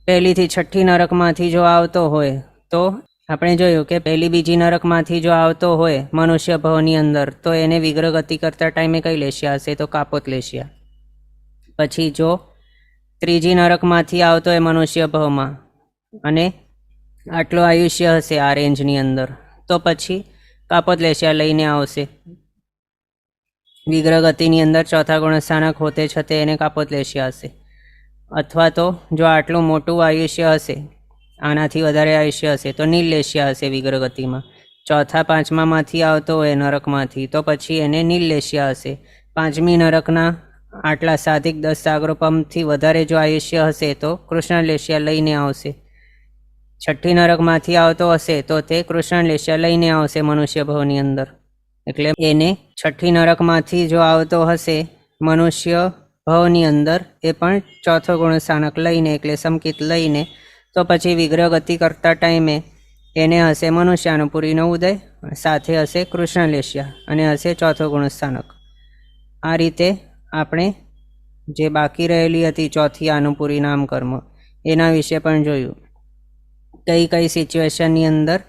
1લી થી 6ઠ્ઠી નરકમાંથી જો આવતો હોય તો આપણે જોયું કે 1લી બીજી નરકમાંથી જો આવતો હોય મનુષ્ય ભાવની અંદર તો એને વિગ્રહ ગતિ કરતા ટાઈમે કઈ લેશિયા હશે? તો કાપોત લેશિયા. પછી જો 3જી નરકમાંથી આવતો હોય મનુષ્ય ભાવમાં અને આટલું આયુષ્ય હશે આ રેન્જની અંદર, તો પછી કાપોત લેશિયા લઈને આવશે. વિગ્રહ ગતિની અંદર ચોથા ગુણસ્થાનક હોતે છતે એને કાપોત લેશિયા હશે. અથવા તો જો આટલું મોટું આયુષ્ય હશે, આનાથી વધારે આયુષ્ય હશે, તો નીલ લેશિયા હશે વિગ્રહ ગતિમાં. ચોથા 5મામાંથી આવતો હોય નરકમાંથી તો પછી એને નીલ લેશિયા હશે. 5મી નરકના આટલા સાધિક 10 સાગરોપમથી વધારે જો આયુષ્ય હશે તો કૃષ્ણ લેશિયા લઈને આવશે. છઠ્ઠી નરકમાંથી આવતો હશે તો તે કૃષ્ણ લેસ્યા લઈને આવશે મનુષ્ય ભવની અંદર. એટલે એને છઠ્ઠી નરકમાંથી જો આવતો હશે મનુષ્ય ભવની અંદર એ પણ ચોથો ગુણ સ્થાનક લઈને એટલે સંકિત લઈને, તો પછી વિગ્રહ ગતિ કરતા ટાઈમે એને હશે મનુષ્યાનુપુરીનો ઉદય, સાથે હશે કૃષ્ણ લેસ્યા અને હશે ચોથો ગુણ સ્થાનક. આ રીતે આપણે જે બાકી રહેલી હતી ચોથી આનુપુરી નામકર્મ એના વિશે પણ જોયું. કઈ કઈ સિચ્યુએશનની અંદર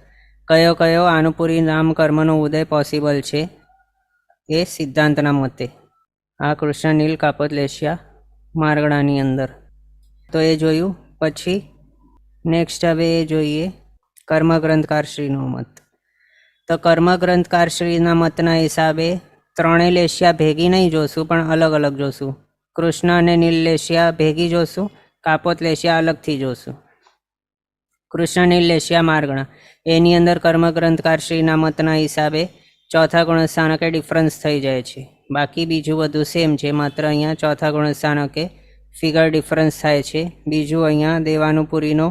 કયો કયો આનુપુરી નામકર્મનો ઉદય પોસિબલ છે એ સિદ્ધાંતના મતે. આ કૃષ્ણ નીલ કાપોત લેસ્યા મારગણાની અંદર તો એ જોયું. પછી નેક્સ્ટ હવે એ જોઈએ કર્મગ્રંથકારશ્રીનો મત. તો કર્મગ્રંથકારશ્રીના મતના હિસાબે ત્રણેય લેસ્યા ભેગી નહીં જોશું પણ અલગ અલગ જોશું. કૃષ્ણ અને નીલ લેસ્યા ભેગી જોશું, કાપોત લેસ્યા અલગથી જોશું. કૃષ્ણ નીલ લેસ્યા મારગણા એની અંદર કર્મગ્રંથકારશ્રીના મતના હિસાબે ચોથા ગુણસ્થાનકે ડિફરન્સ થઈ જાય છે. બાકી બીજું બધું સેમ છે, માત્ર અહીંયા ચોથા ગુણસ્થાનકે ફિગર ડિફરન્સ થાય છે. બીજું અહીંયા દેવાનુપુરીનો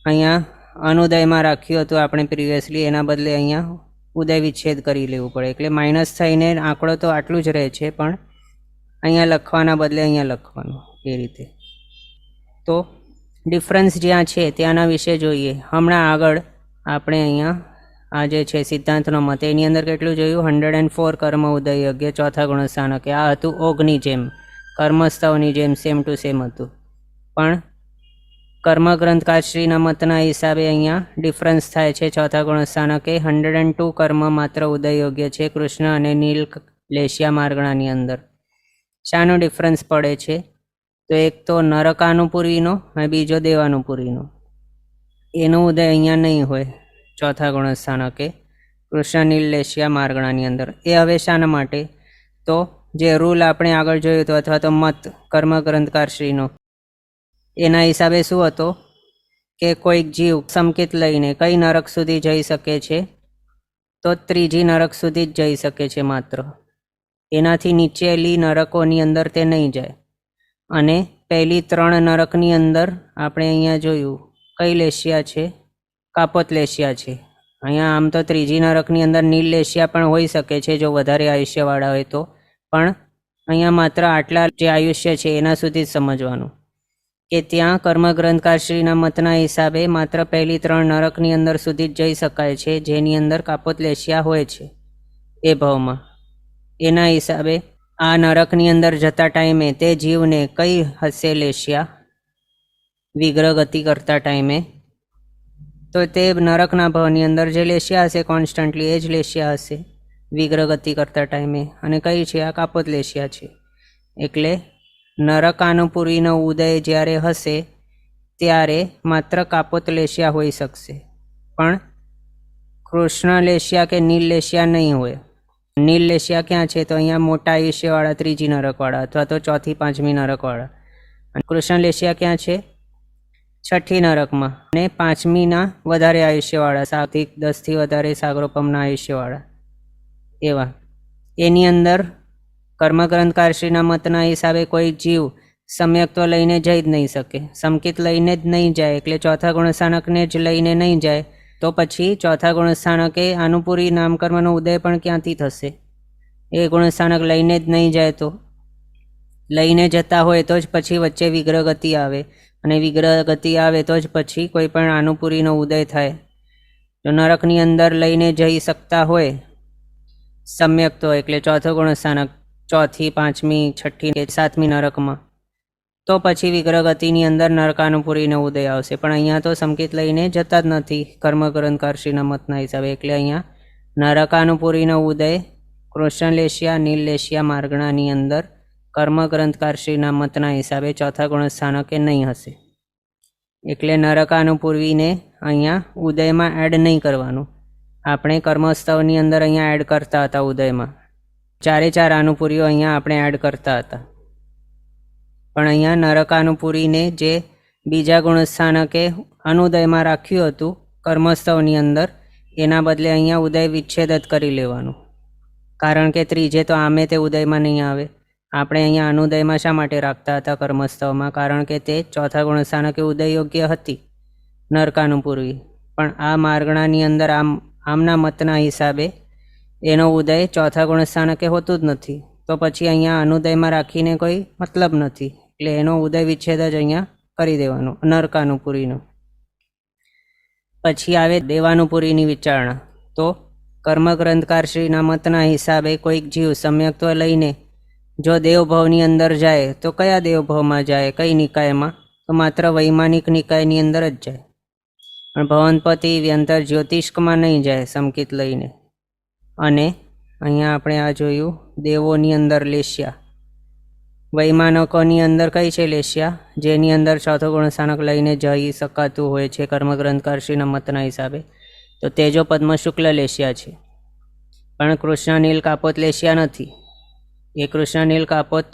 અહીંયા અનુદયમાં રાખ્યું હતું આપણે પ્રિવિયસલી, એના બદલે અહીંયા ઉદય વિચ્છેદ કરી લેવું પડે. એટલે માઇનસ થઈને આંકડો તો આટલું જ રહે છે પણ અહીંયા લખવાના બદલે અહીંયા લખવાનું એ રીતે. તો ડિફરન્સ જ્યાં છે ત્યાંના વિશે જોઈએ. હમણાં આગળ આપણે અહીંયા આ જે છે સિદ્ધાંતનો મત એની અંદર કેટલું જોયું? 104 કર્મ ઉદય યજ્ઞ ચોથા ગુણસ્થાનકે. આ હતું ઓગની જેમ, કર્મસ્તવની જેમ સેમ ટુ સેમ હતું. પણ કર્મગ્રંથકારશ્રીના મતના હિસાબે અહીંયા ડિફરન્સ થાય છે. ચોથા ગુણસ્થાનકે 102 કર્મ માત્ર ઉદય યોગ્ય છે કૃષ્ણ અને નીલ લેસ્યા મારગણાની અંદર. શાનો ડિફરન્સ પડે છે? તો એક તો નરકાનુપુરીનો અને બીજો દેવાનુપુરીનો. એનો ઉદય અહીંયા નહીં હોય ચોથા ગુણસ્થાનકે કૃષ્ણ નીલ લેસ્યા મારગણાની અંદર. એ હવે શાના માટે? તો જે રૂલ આપણે આગળ જોયું હતો અથવા તો મત કર્મગ્રંથકારશ્રીનો એના હિસાબે શું હતો કે કોઈક જીવ સંકેત લઈને કઈ નરક સુધી જઈ શકે છે? તો ત્રીજી નરક સુધી જ જઈ શકે છે માત્ર. એનાથી નીચેલી નરકોની અંદર તે નહીં જાય. અને પહેલી 3 નરકની અંદર આપણે અહીંયા જોયું કઈ લેસ્યા છે? કાપોત લેસ્યા છે. અહીંયા આમ તો ત્રીજી નરકની અંદર નીલ લેસ્યા પણ હોઈ શકે છે જો વધારે આયુષ્યવાળા હોય તો, પણ અહીંયા માત્ર આટલા જે આયુષ્ય છે એના સુધી જ સમજવાનું કે ત્યાં કર્મગ્રંથકારશ્રીના મતના હિસાબે માત્ર પહેલી 3 નરકની અંદર સુધી જ જઈ શકાય છે જેની અંદર કાપોત લેસ્યા હોય છે એ ભાવમાં. એના હિસાબે આ નરકની અંદર જતા ટાઈમે તે જીવને કઈ હશે લેસ્યા વિગ્રહ ગતિ કરતા ટાઈમે? તો તે નરકના ભાવની અંદર જે લેસ્યા હશે કોન્સ્ટન્ટલી એ જ લેસ્યા હશે વિગ્રહ ગતિ કરતા ટાઈમે. અને કઈ છે? આ કાપોત લેસ્યા છે. એટલે નરકાનુપુરીનો ઉદય જ્યારે હશે ત્યારે માત્ર કાપોત લેસ્યા હોઈ શકશે, પણ કૃષ્ણ લેસ્યા કે નીલ લેસ્યા નહીં હોય. નીલ લેસ્યા ક્યાં છે? તો અહીંયા મોટા આયુષ્યવાળા ત્રીજી નરકવાળા અથવા તો ચોથી 5મી નરકવાળા. અને કૃષ્ણ લેસ્યા ક્યાં છે? છઠ્ઠી નરકમાં અને 5મીના વધારે આયુષ્યવાળા, 7થી 10થી વધારે સાગરોપમના આયુષ્યવાળા એવા. એની અંદર કર્મગ્રંથકારશ્રીના મતના હિસાબે કોઈ જીવ સમ્યક્ત્વ લઈને જઈ જ નહીં શકે, સંકિત લઈને જ નહીં જાય. એટલે ચોથા ગુણસ્થાનકને જ લઈને નહીં જાય તો પછી ચોથા ગુણસ્થાનકે આનુપુરી નામકર્મનો ઉદય પણ ક્યાંથી થશે? એ ગુણસ્થાનક લઈને જ નહીં જાય. તો લઈને જતા હોય તો જ પછી વચ્ચે વિગ્રહ ગતિ આવે, અને વિગ્રહ ગતિ આવે તો જ પછી કોઈ પણ આનુપુરીનો ઉદય થાય. જો નરકની અંદર લઈને જઈ શકતા હોય સમ્યક્ત્વ એટલે ચોથો ગુણસ્થાનક 4થી 5મી 6ઠ્ઠી કે 7મી નરકમાં, તો પછી વિગ્રહ ગતિની અંદર નરકાનુપુરીનો ઉદય આવશે. પણ અહીંયા તો સંકેત લઈને જતા જ નથી કર્મગ્રંથકારશ્રીના મતના હિસાબે. એટલે અહીંયા નરકાનુપુરીનો ઉદય કૃષ્ણ લેસ્યા નીલ લેસ્યા માર્ગણાની અંદર કર્મગ્રંથકારશ્રીના મતના હિસાબે ચોથા ગુણસ્થાનકે નહીં હશે. એટલે નરકાનુપુરીને અહીંયા ઉદયમાં એડ નહીં કરવાનું. આપણે કર્મસ્તવની અંદર અહીંયા એડ કરતા હતા ઉદયમાં, 4 આનુપુરીઓ અહીંયા આપણે એડ કરતા હતા. પણ અહીંયા નરકાનુપુરીને જે બીજા ગુણસ્થાનકે અનુદયમાં રાખ્યું હતું કર્મસ્તવની અંદર, એના બદલે અહીંયા ઉદય વિચ્છેદ જ કરી લેવાનું. કારણ કે ત્રીજે તો આમે તે ઉદયમાં નહીં આવે. આપણે અહીંયા અનુદયમાં શા માટે રાખતા હતા કર્મસ્તવમાં? કારણ કે તે ચોથા ગુણસ્થાનકે ઉદય યોગ્ય હતી. નરકાનું પૂર્વી. પણ આ માર્ગણાની અંદર આમના મતના હિસાબે એનો ઉદય ચોથા ગુણસ્થાનકે હોતું જ નથી. તો પછી અહીંયા અનુદયમાં રાખીને કોઈ મતલબ નથી. એટલે એનો ઉદય વિચ્છેદ જ અહીંયા કરી દેવાનો, નરકાનું પૂરીનો. પછી આવે દેવાનુપુરીની વિચારણા. તો કર્મગ્રંથકારશ્રીના મતના હિસાબે કોઈક જીવ સમ્યક્ત્વ લઈને જો દેવભાવની અંદર જાય તો કયા દેવભાવમાં જાય, કઈ નિકાયમાં? તો માત્ર વૈમાનિક નિકાયની અંદર જ જાય. પણ ભવનપતિ વ્યંતર જ્યોતિષ્કમાં નહીં જાય સમકિત લઈને. અને અહીંયા આપણે આ જોયું દેવોની અંદર લેશ્યા, વૈમાનકોની અંદર કઈ છે લેશ્યા? જેની અંદર ચોથો ગુણસ્થાનક લઈને જઈ શકાતું હોય છે કર્મગ્રંથકારશ્રીના મતના હિસાબે. તો તેજો પદ્મ શુક્લ લેશ્યા છે. પણ કૃષ્ણ નીલ કાપોત લેશ્યા નથી. એ કૃષ્ણ નીલ કાપોત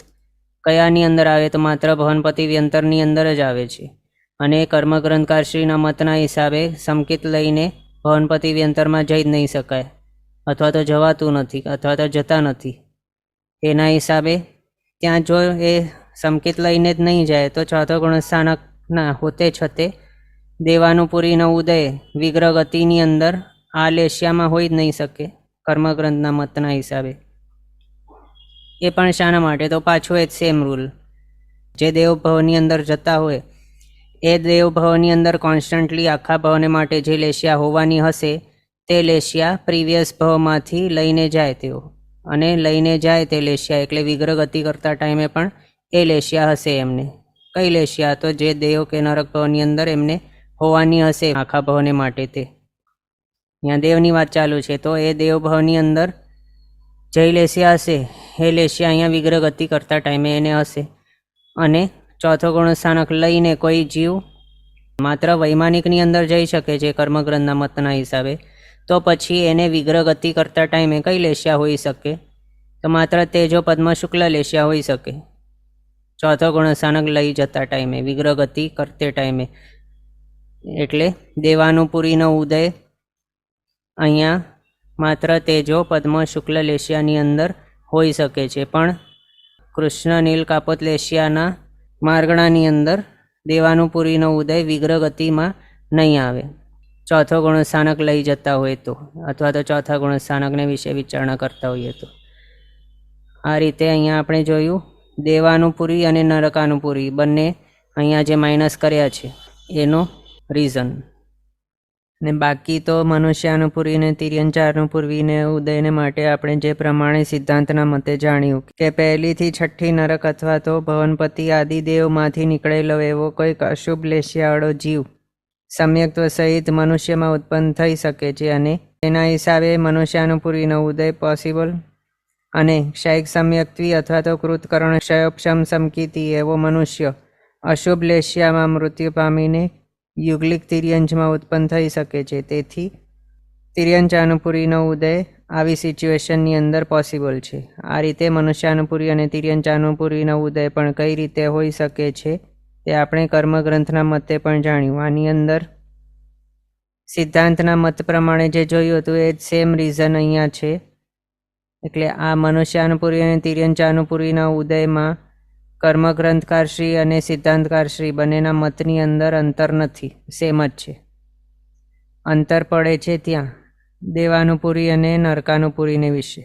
કયાની અંદર આવે? તો માત્ર ભવનપતિ વ્યંતરની અંદર જ આવે છે. અને કર્મગ્રંથકારશ્રીના મતના હિસાબે સમકિત લઈને ભવનપતિ વ્યંતરમાં જઈ જ નહીં શકાય, અથવા તો જવાતું નથી, અથવા તો જતા નથી. એના હિસાબે ત્યાં જો એ સમકિત લઈને જ નહીં જાય તો ચોથો ગુણસ્થાનકના હોતે છતે દેવાનુપુરીનો ઉદય વિગ્રહ ગતિની અંદર આ લેશ્યામાં હોઈ જ નહીં શકે કર્મગ્રંથના મતના હિસાબે. એ પણ શાના માટે? તો પાછો એ જ સેમ રૂલ. જે દેવભાવની અંદર જતા હોય એ દેવભાવની અંદર કોન્સ્ટન્ટલી આખા ભાવને માટે જે લેશ્યા હોવાની હશે તે લેશ્યા પ્રીવિયસ ભાવમાંથી લઈને જાય તેઓ, અને લઈને જાય તે લેશ્યા એટલે વિગ્રહ ગતિ કરતા ટાઈમે પણ એ લેશ્યા હશે એમને. કઈ લેશ્યા? તો જે દેવ કે નરક ભાવની અંદર એમને હોવાની હશે આખા ભાવને માટે તે. અહીંયા દેવની વાત ચાલુ છે. તો એ દેવભાવની અંદર જય લેશ્યા હશે, એ લેશ્યા અહીંયા વિગ્રહ ગતિ કરતા ટાઈમે એને હશે. અને ચોથો ગુણસ્થાનક લઈને કોઈ જીવ માત્ર વૈમાનિકની અંદર જઈ શકે છે કર્મગ્રંથના મતના હિસાબે, તો પછી એને વિગ્રહ ગતિ કરતા ટાઈમે કઈ લેશ્યા હોઈ શકે? તો માત્ર તેજો પદ્મ શુક્લ લેશ્યા હોઈ શકે ચોથો ગુણસ્થાનક લઈ જતા ટાઈમે, વિગ્રહ ગતિ કરતે ટાઈમે. એટલે દેવાનુપુરીનો ઉદય અહીંયા માત્ર તેજો પદ્મ શુક્લ લેશ્યાની અંદર હોઈ શકે છે. પણ કૃષ્ણ નીલ કાપોત લેશ્યાના માર્ગણાની અંદર દેવાનુપુરીનો ઉદય વિગ્રહ ગતિમાં નહીં આવે, ચોથો ગુણસ્થાનક લઈ જતા હોય તો, અથવા તો ચોથા ગુણસ્થાનકને વિશે વિચારણા કરતા હોઈએ તો. આ રીતે અહીંયા આપણે જોયું દેવાનુપુરી અને નરકાનુપુરી બંને અહીંયા જે માઇનસ કર્યા છે એનો રીઝન. ને બાકી તો મનુષ્યાનુપુરીને તિર્યંચાનુપૂર્વીને ઉદયને માટે આપણે જે પ્રમાણે સિદ્ધાંતના મતે જાણ્યું કે પહેલીથી છઠ્ઠી નરક અથવા તો ભવનપતિ આદિ દેવમાંથી નીકળેલો એવો કોઈક અશુભ લેશ્યાવાળો જીવ સમ્યક્ત્વ સહિત મનુષ્યમાં ઉત્પન્ન થઈ શકે છે, અને તેના હિસાબે મનુષ્યાનુપુરીનો ઉદય પોસિબલ. અને ક્ષયિક સમ્યક્ત્વી અથવા તો કૃતકરણ ક્ષયોપશમ સમકીતી એવો મનુષ્ય અશુભ લેશ્યામાં મૃત્યુ પામીને યુગલિક તિર્યંચમાં ઉત્પન્ન થઈ શકે છે. તેથી તિર્યંચાનુપુરીનો ઉદય આવી સિચ્યુએશનની અંદર પોસિબલ છે. આ રીતે મનુષ્યાનુપુરી અને તિર્યંચાનુપુરીનો ઉદય પણ કઈ રીતે હોઈ શકે છે તે આપણે કર્મગ્રંથના મતે પણ જાણ્યું. આની અંદર સિદ્ધાંતના મત પ્રમાણે જે જોયું હતું એ જ સેમ રીઝન અહીંયા છે. એટલે આ મનુષ્યાનુપુરી અને તિર્યંચાનુપુરીના ઉદયમાં કર્મગ્રંથકારશ્રી અને સિદ્ધાંતકારશ્રી બંનેના મતની અંદર અંતર નથી, સેમ જ છે. અંતર પડે છે ત્યાં દેવાનુપુરી અને નરકાનુપુરીને વિશે.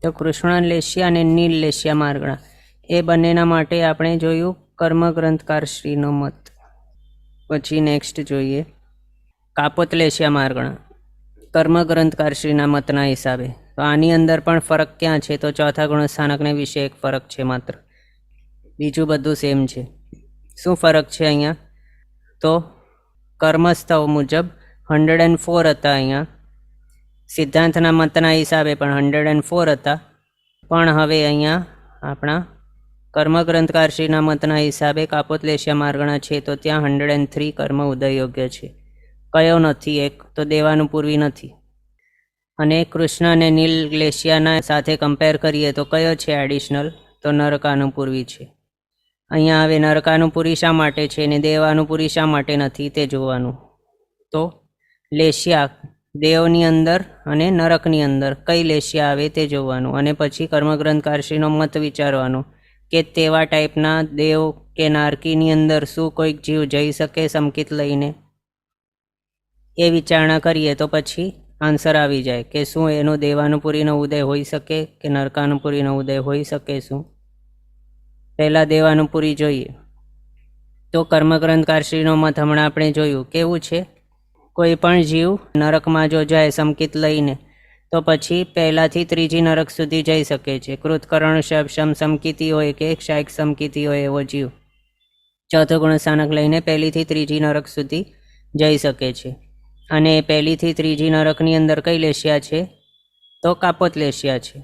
તો કૃષ્ણ લેશ્યા અને નીલ લેશ્યા માર્ગણા એ બંનેના માટે આપણે જોયું કર્મગ્રંથકારશ્રીનો મત. પછી નેક્સ્ટ જોઈએ કાપોત લેશ્યા માર્ગણા કર્મગ્રંથકારશ્રીના મતના હિસાબે. તો આની અંદર પણ ફરક ક્યાં છે? તો ચોથા ગુણસ્થાનકને વિશે એક ફરક છે માત્ર, બીજું બધું સેમ છે. શું ફરક છે અહીંયા? તો કર્મસ્થવ મુજબ 104 હતા અહીંયા, સિદ્ધાંતના મતના હિસાબે પણ 104 હતા. પણ હવે અહીંયા આપણા કર્મગ્રંથકારશ્રીના મતના હિસાબે કાપોત લેશ્યા માર્ગણા છે તો ત્યાં 103 કર્મ ઉદય યોગ્ય છે. કયો નથી? એક તો દેવાનુપૂર્વી નથી. અને કૃષ્ણ અને નીલ લેશ્યાના સાથે કમ્પેર કરીએ તો કયો છે એડિશનલ? તો નરકાનુપૂર્વી છે. અહીંયા હવે નરકાનુપૂરી શા માટે છે ને દેવાનુપૂરી શા માટે નથી તે જોવાનું. તો લેશ્યા દેવની અંદર અને નરકની અંદર કઈ લેશ્યા આવે તે જોવાનું, અને પછી કર્મગ્રંથકારશ્રીનો મત વિચારવાનો કે તેવા ટાઈપના દેવ કે નારકીની અંદર શું કોઈક જીવ જઈ શકે સંકિત લઈને, એ વિચારણા કરીએ તો પછી આન્સર આવી જાય કે શું એનો દેવાનુપુરીનો ઉદય હોઈ શકે કે નરકાનુપુરીનો ઉદય હોઈ શકે. શું પહેલાં દેવાનુપુરી જોઈએ તો કર્મગ્રંથકારશ્રીનો મત હમણાં આપણે જોયું કેવું છે. કોઈ પણ જીવ નરકમાં જો જાય સંકિત લઈને તો પછી પહેલાંથી ત્રીજી નરક સુધી જઈ શકે છે. કૃતકરણ શમ સમકિતી હોય કે ક્ષાયક સમકિતી હોય એવો જીવ ચોથો ગુણસ્થાનક લઈને પહેલીથી ત્રીજી નરક સુધી જઈ શકે છે. અને પહેલીથી ત્રીજી નરકની અંદર કઈ લેશિયા છે તો કાપોત લેશિયા છે.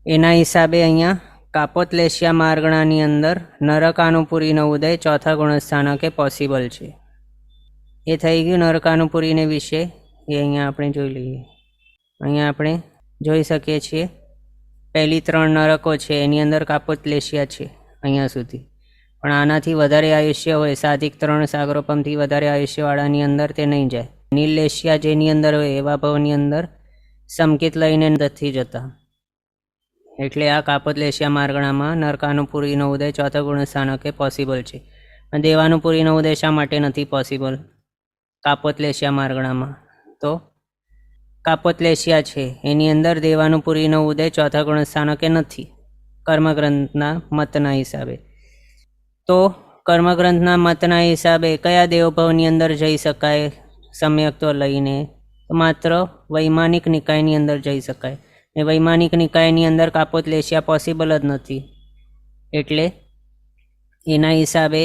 એના હિસાબે અહીંયા કાપોત લેશિયા માર્ગણાની અંદર નરકાનુપુરીનો ઉદય ચોથા ગુણસ્થાનકે પોસિબલ છે. એ થઈ ગયું નરકાનુપુરીને વિશે. એ અહીંયા આપણે જોઈ લઈએ. અહીંયા આપણે જોઈ શકીએ છીએ પહેલી 3 નરકો છે એની અંદર કાપોત લેશિયા છે અહીંયા સુધી. પણ આનાથી વધારે આયુષ્ય હોય સાધિક 3 સાગરોપમથી વધારે આયુષ્યવાળાની અંદર તે નહીં જાય. નીલ લેશિયા જેની અંદર હોય એવા ભાવની અંદર સંકિત લઈને નથી જતા. એટલે આ કાપોત લેશિયા માર્ગણામાં નરકાનુપુરીનો ઉદય ચોથા ગુણસ્થાનકે પોસિબલ છે. અને દેવાનુપુરીનો ઉદય શા માટે નથી પોસિબલ કાપોત લેશિયા માર્ગણામાં? તો કાપોત લેશિયા છે એની અંદર દેવાનુપુરીનો ઉદય ચોથા ગુણસ્થાનકે નથી કર્મગ્રંથના મતના હિસાબે. તો કર્મગ્રંથના મતના હિસાબે કયા દેવભાવની અંદર જઈ શકાય સમ્યક્ત્વ લઈને? માત્ર વૈમાનિક નિકાયની અંદર જઈ શકાય. એ વૈમાનિક નિકાયની અંદર કાપોત લેશિયા પોસિબલ જ નથી. એટલે એના હિસાબે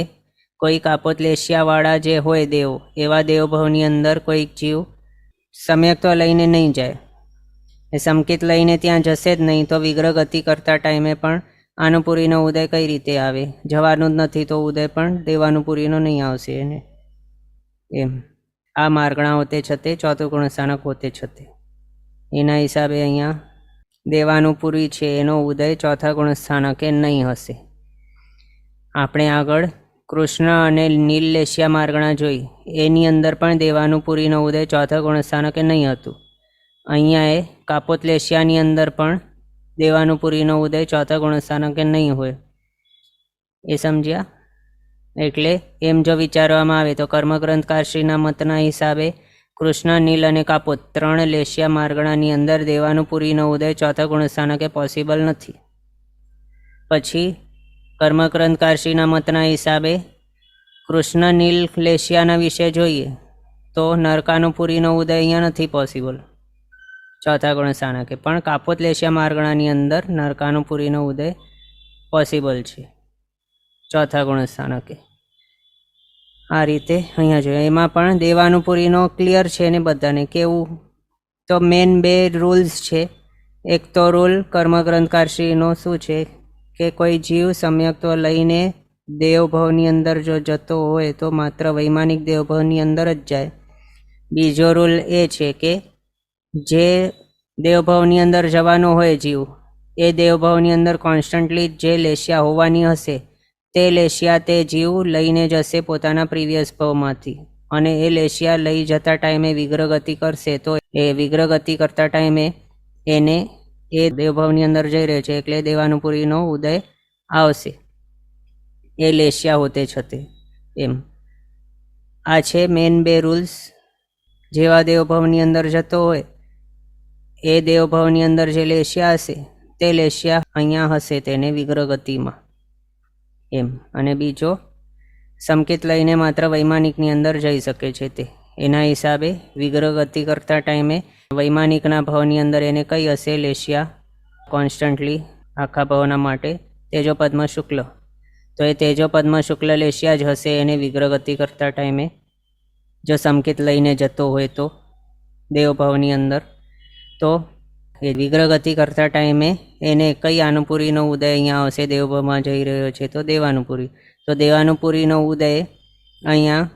કોઈ કાપોત લેશિયાવાળા જે હોય દેવ એવા દેવભાવની અંદર કોઈક જીવ સમ્યક્ત્વ લઈને નહીં જાય. એ સંકિત લઈને ત્યાં જશે જ નહીં તો વિગ્રહ ગતિ કરતા ટાઈમે પણ આનુપુરીનો ઉદય કઈ રીતે આવે? જવાનું જ નથી તો ઉદય પણ દેવાનુપુરીનો નહીં આવશે એને. એમ આ માર્ગણા હોતે છતે ચોથું ગુણસ્થાનક હોતે છતે એના હિસાબે અહીંયા દેવાનુપુરી છે એનો ઉદય ચોથા ગુણસ્થાનકે નહીં હશે. આપણે આગળ કૃષ્ણ અને નીલ લેશિયા માર્ગણા જોઈ એની અંદર પણ દેવાનુપુરીનો ઉદય ચોથા ગુણસ્થાનકે નહીં હતું. અહીંયા એ કાપોત લેશિયાની અંદર પણ દેવાનુપુરીનો ઉદય ચોથા ગુણસ્થાનકે નહીં હોય. એ સમજ્યા? એટલે એમ જો વિચારવામાં આવે તો કર્મગ્રંથકારશ્રીના મતના હિસાબે કૃષ્ણ નીલ અને કાપોત 3 લેશિયા માર્ગણાની અંદર દેવાનુપુરીનો ઉદય ચોથા ગુણસ્થાનકે પોસિબલ નથી. પછી કર્મગ્રંથકારશ્રીના મતના હિસાબે કૃષ્ણ નીલ લેશિયાના વિશે જોઈએ તો નરકાનુપુરીનો ઉદય અહીંયા નથી પોસિબલ ચોથા ગુણસ્થાનકે. પણ કાપોત લેશિયા માર્ગણાની અંદર નરકાનુપુરીનો ઉદય પોસિબલ છે ચોથા ગુણસ્થાનકે. આ રીતે અહીંયા જોઈએ. એમાં પણ દેવાનુપુરીનો ક્લિયર છે ને બધાને. કેવું? તો મેન 2 રૂલ્સ છે. એક તો રૂલ કર્મગ્રંથકારશ્રીનો શું છે કે કોઈ જીવ સમ્યક્ત્વ લઈને દેવભાવની અંદર જો જતો હોય તો માત્ર વૈમાનિક દેવભાવની અંદર જ જાય. બીજો રૂલ એ છે કે જે દેવભાવની અંદર જવાનો હોય જીવ એ દેવભાવની અંદર કોન્સ્ટન્ટલી જે લેશિયા હોવાની હશે તે લેશિયા તે જીવ લઈને જશે પોતાના પ્રીવિયસ ભાવમાંથી. અને એ લેશિયા લઈ જતા ટાઈમે વિગ્રહ ગતિ કરશે તો એ વિગ્રહ ગતિ કરતા ટાઈમે એને એ દેવભાવની અંદર જઈ રહ્યો છે એટલે દેવાનુપુરીનો ઉદય આવશે એ લેશિયા હોતે છતે. એમ આ છે મેન 2 રૂલ્સ. જેવા દેવભાવની અંદર જતો હોય એ દેવભાવની અંદર જે લેશિયા હશે તે લેશિયા અહીંયા હશે તેને વિગ્રહ ગતિમાં. એમ અને બીજો સંકેત લઈને માત્ર વૈમાનિકની અંદર જઈ શકે છે તે. એના હિસાબે વિગ્રહ ગતિ કરતા ટાઈમે વૈમાનિકના ભાવની અંદર એને કઈ હશે લેશિયા કોન્સ્ટન્ટલી આખા ભાવના માટે તેજો પદ્મ શુક્લ. તો એ તેજો પદ્મ શુક્લ લેશિયા જ હશે એને વિગ્રહ ગતિ કરતા ટાઈમે જો સંકેત લઈને જતો હોય તો દેવભાવની અંદર. તો એ વિગ્રહ ગતિ કરતા ટાઈમે એને કઈ આનુપુરીનો ઉદય અહીંયા આવશે? દેવભાવમાં જઈ રહ્યો છે તો દેવાનુપુરી. તો દેવાનુપુરીનો ઉદય અહીંયા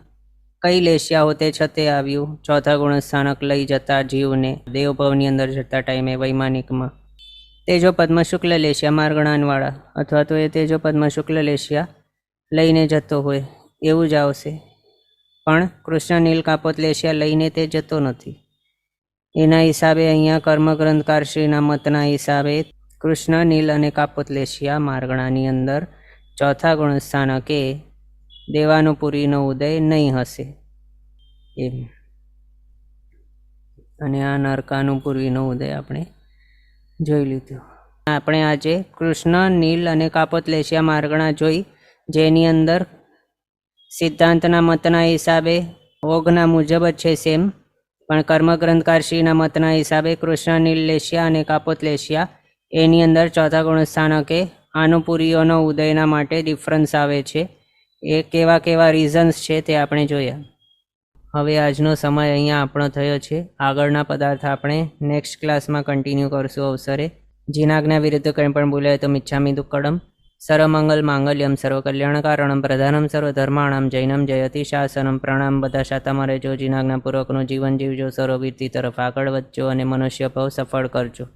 કઈ લેશિયા હોતે છતે આવ્યું? ચોથા ગુણસ્થાનક લઈ જતા જીવને દેવભાવની અંદર જતા ટાઈમે વૈમાનિકમાં તેજો પદ્મ શુક્લ લેશિયા માર્ગણાનવાળા અથવા તો એ તેજો પદ્મ શુક્લ લેશિયા લઈને જતો હોય એવું જ આવશે. પણ કૃષ્ણ નીલ કાપોત લેશિયા લઈને તે જતો નથી. એના હિસાબે અહીંયા કર્મગ્રંથકારશ્રીના મતના હિસાબે કૃષ્ણ નીલ અને કાપોત લેશિયા માર્ગણાની અંદર ચોથા ગુણસ્થાનકે દેવાનુપુરીનો ઉદય નહીં હશે એમ. અને આ નરકાનુપુરીનો ઉદય આપણે જોઈ લીધું. આપણે આજે કૃષ્ણ, નીલ અને કાપોતલેશિયા માર્ગણા જોઈ, જેની અંદર સિદ્ધાંતના મતના હિસાબે ઓઘના મુજબ જ છે સેમ, પણ કર્મગ્રંથકારશ્રીના મતના હિસાબે કૃષ્ણ, નીલ લેશિયા અને કાપોતલેશિયા એની અંદર ચોથા ગુણસ્થાનકે આનુપુરીઓનો ઉદયના માટે ડિફરન્સ આવે છે. એ કેવા કેવા રીઝન્સ છે તે આપણે જોયા. હવે આજનો સમય અહીંયા આપણો થયો છે. આગળના પદાર્થ આપણે નેક્સ્ટ ક્લાસમાં કન્ટિન્યુ કરશું અવસરે. જીનાજ્ઞા વિરુદ્ધ કંઈ પણ બોલાય તો મિચ્છામિ દુક્કડમ. સર્વમંગલ માંગલ્યમ સર્વકલ્યાણકારણમ પ્રધાનમ સર્વધર્માણામ જૈનમ જયતિ શાસનમ. પ્રણામ. બધા શાતામાં રહેજો, જીનાજ્ઞાપૂર્વકનું જીવન જીવજો, સર્વવીરતી તરફ આગળ વધજો અને મનુષ્ય ભાવ સફળ કરજો.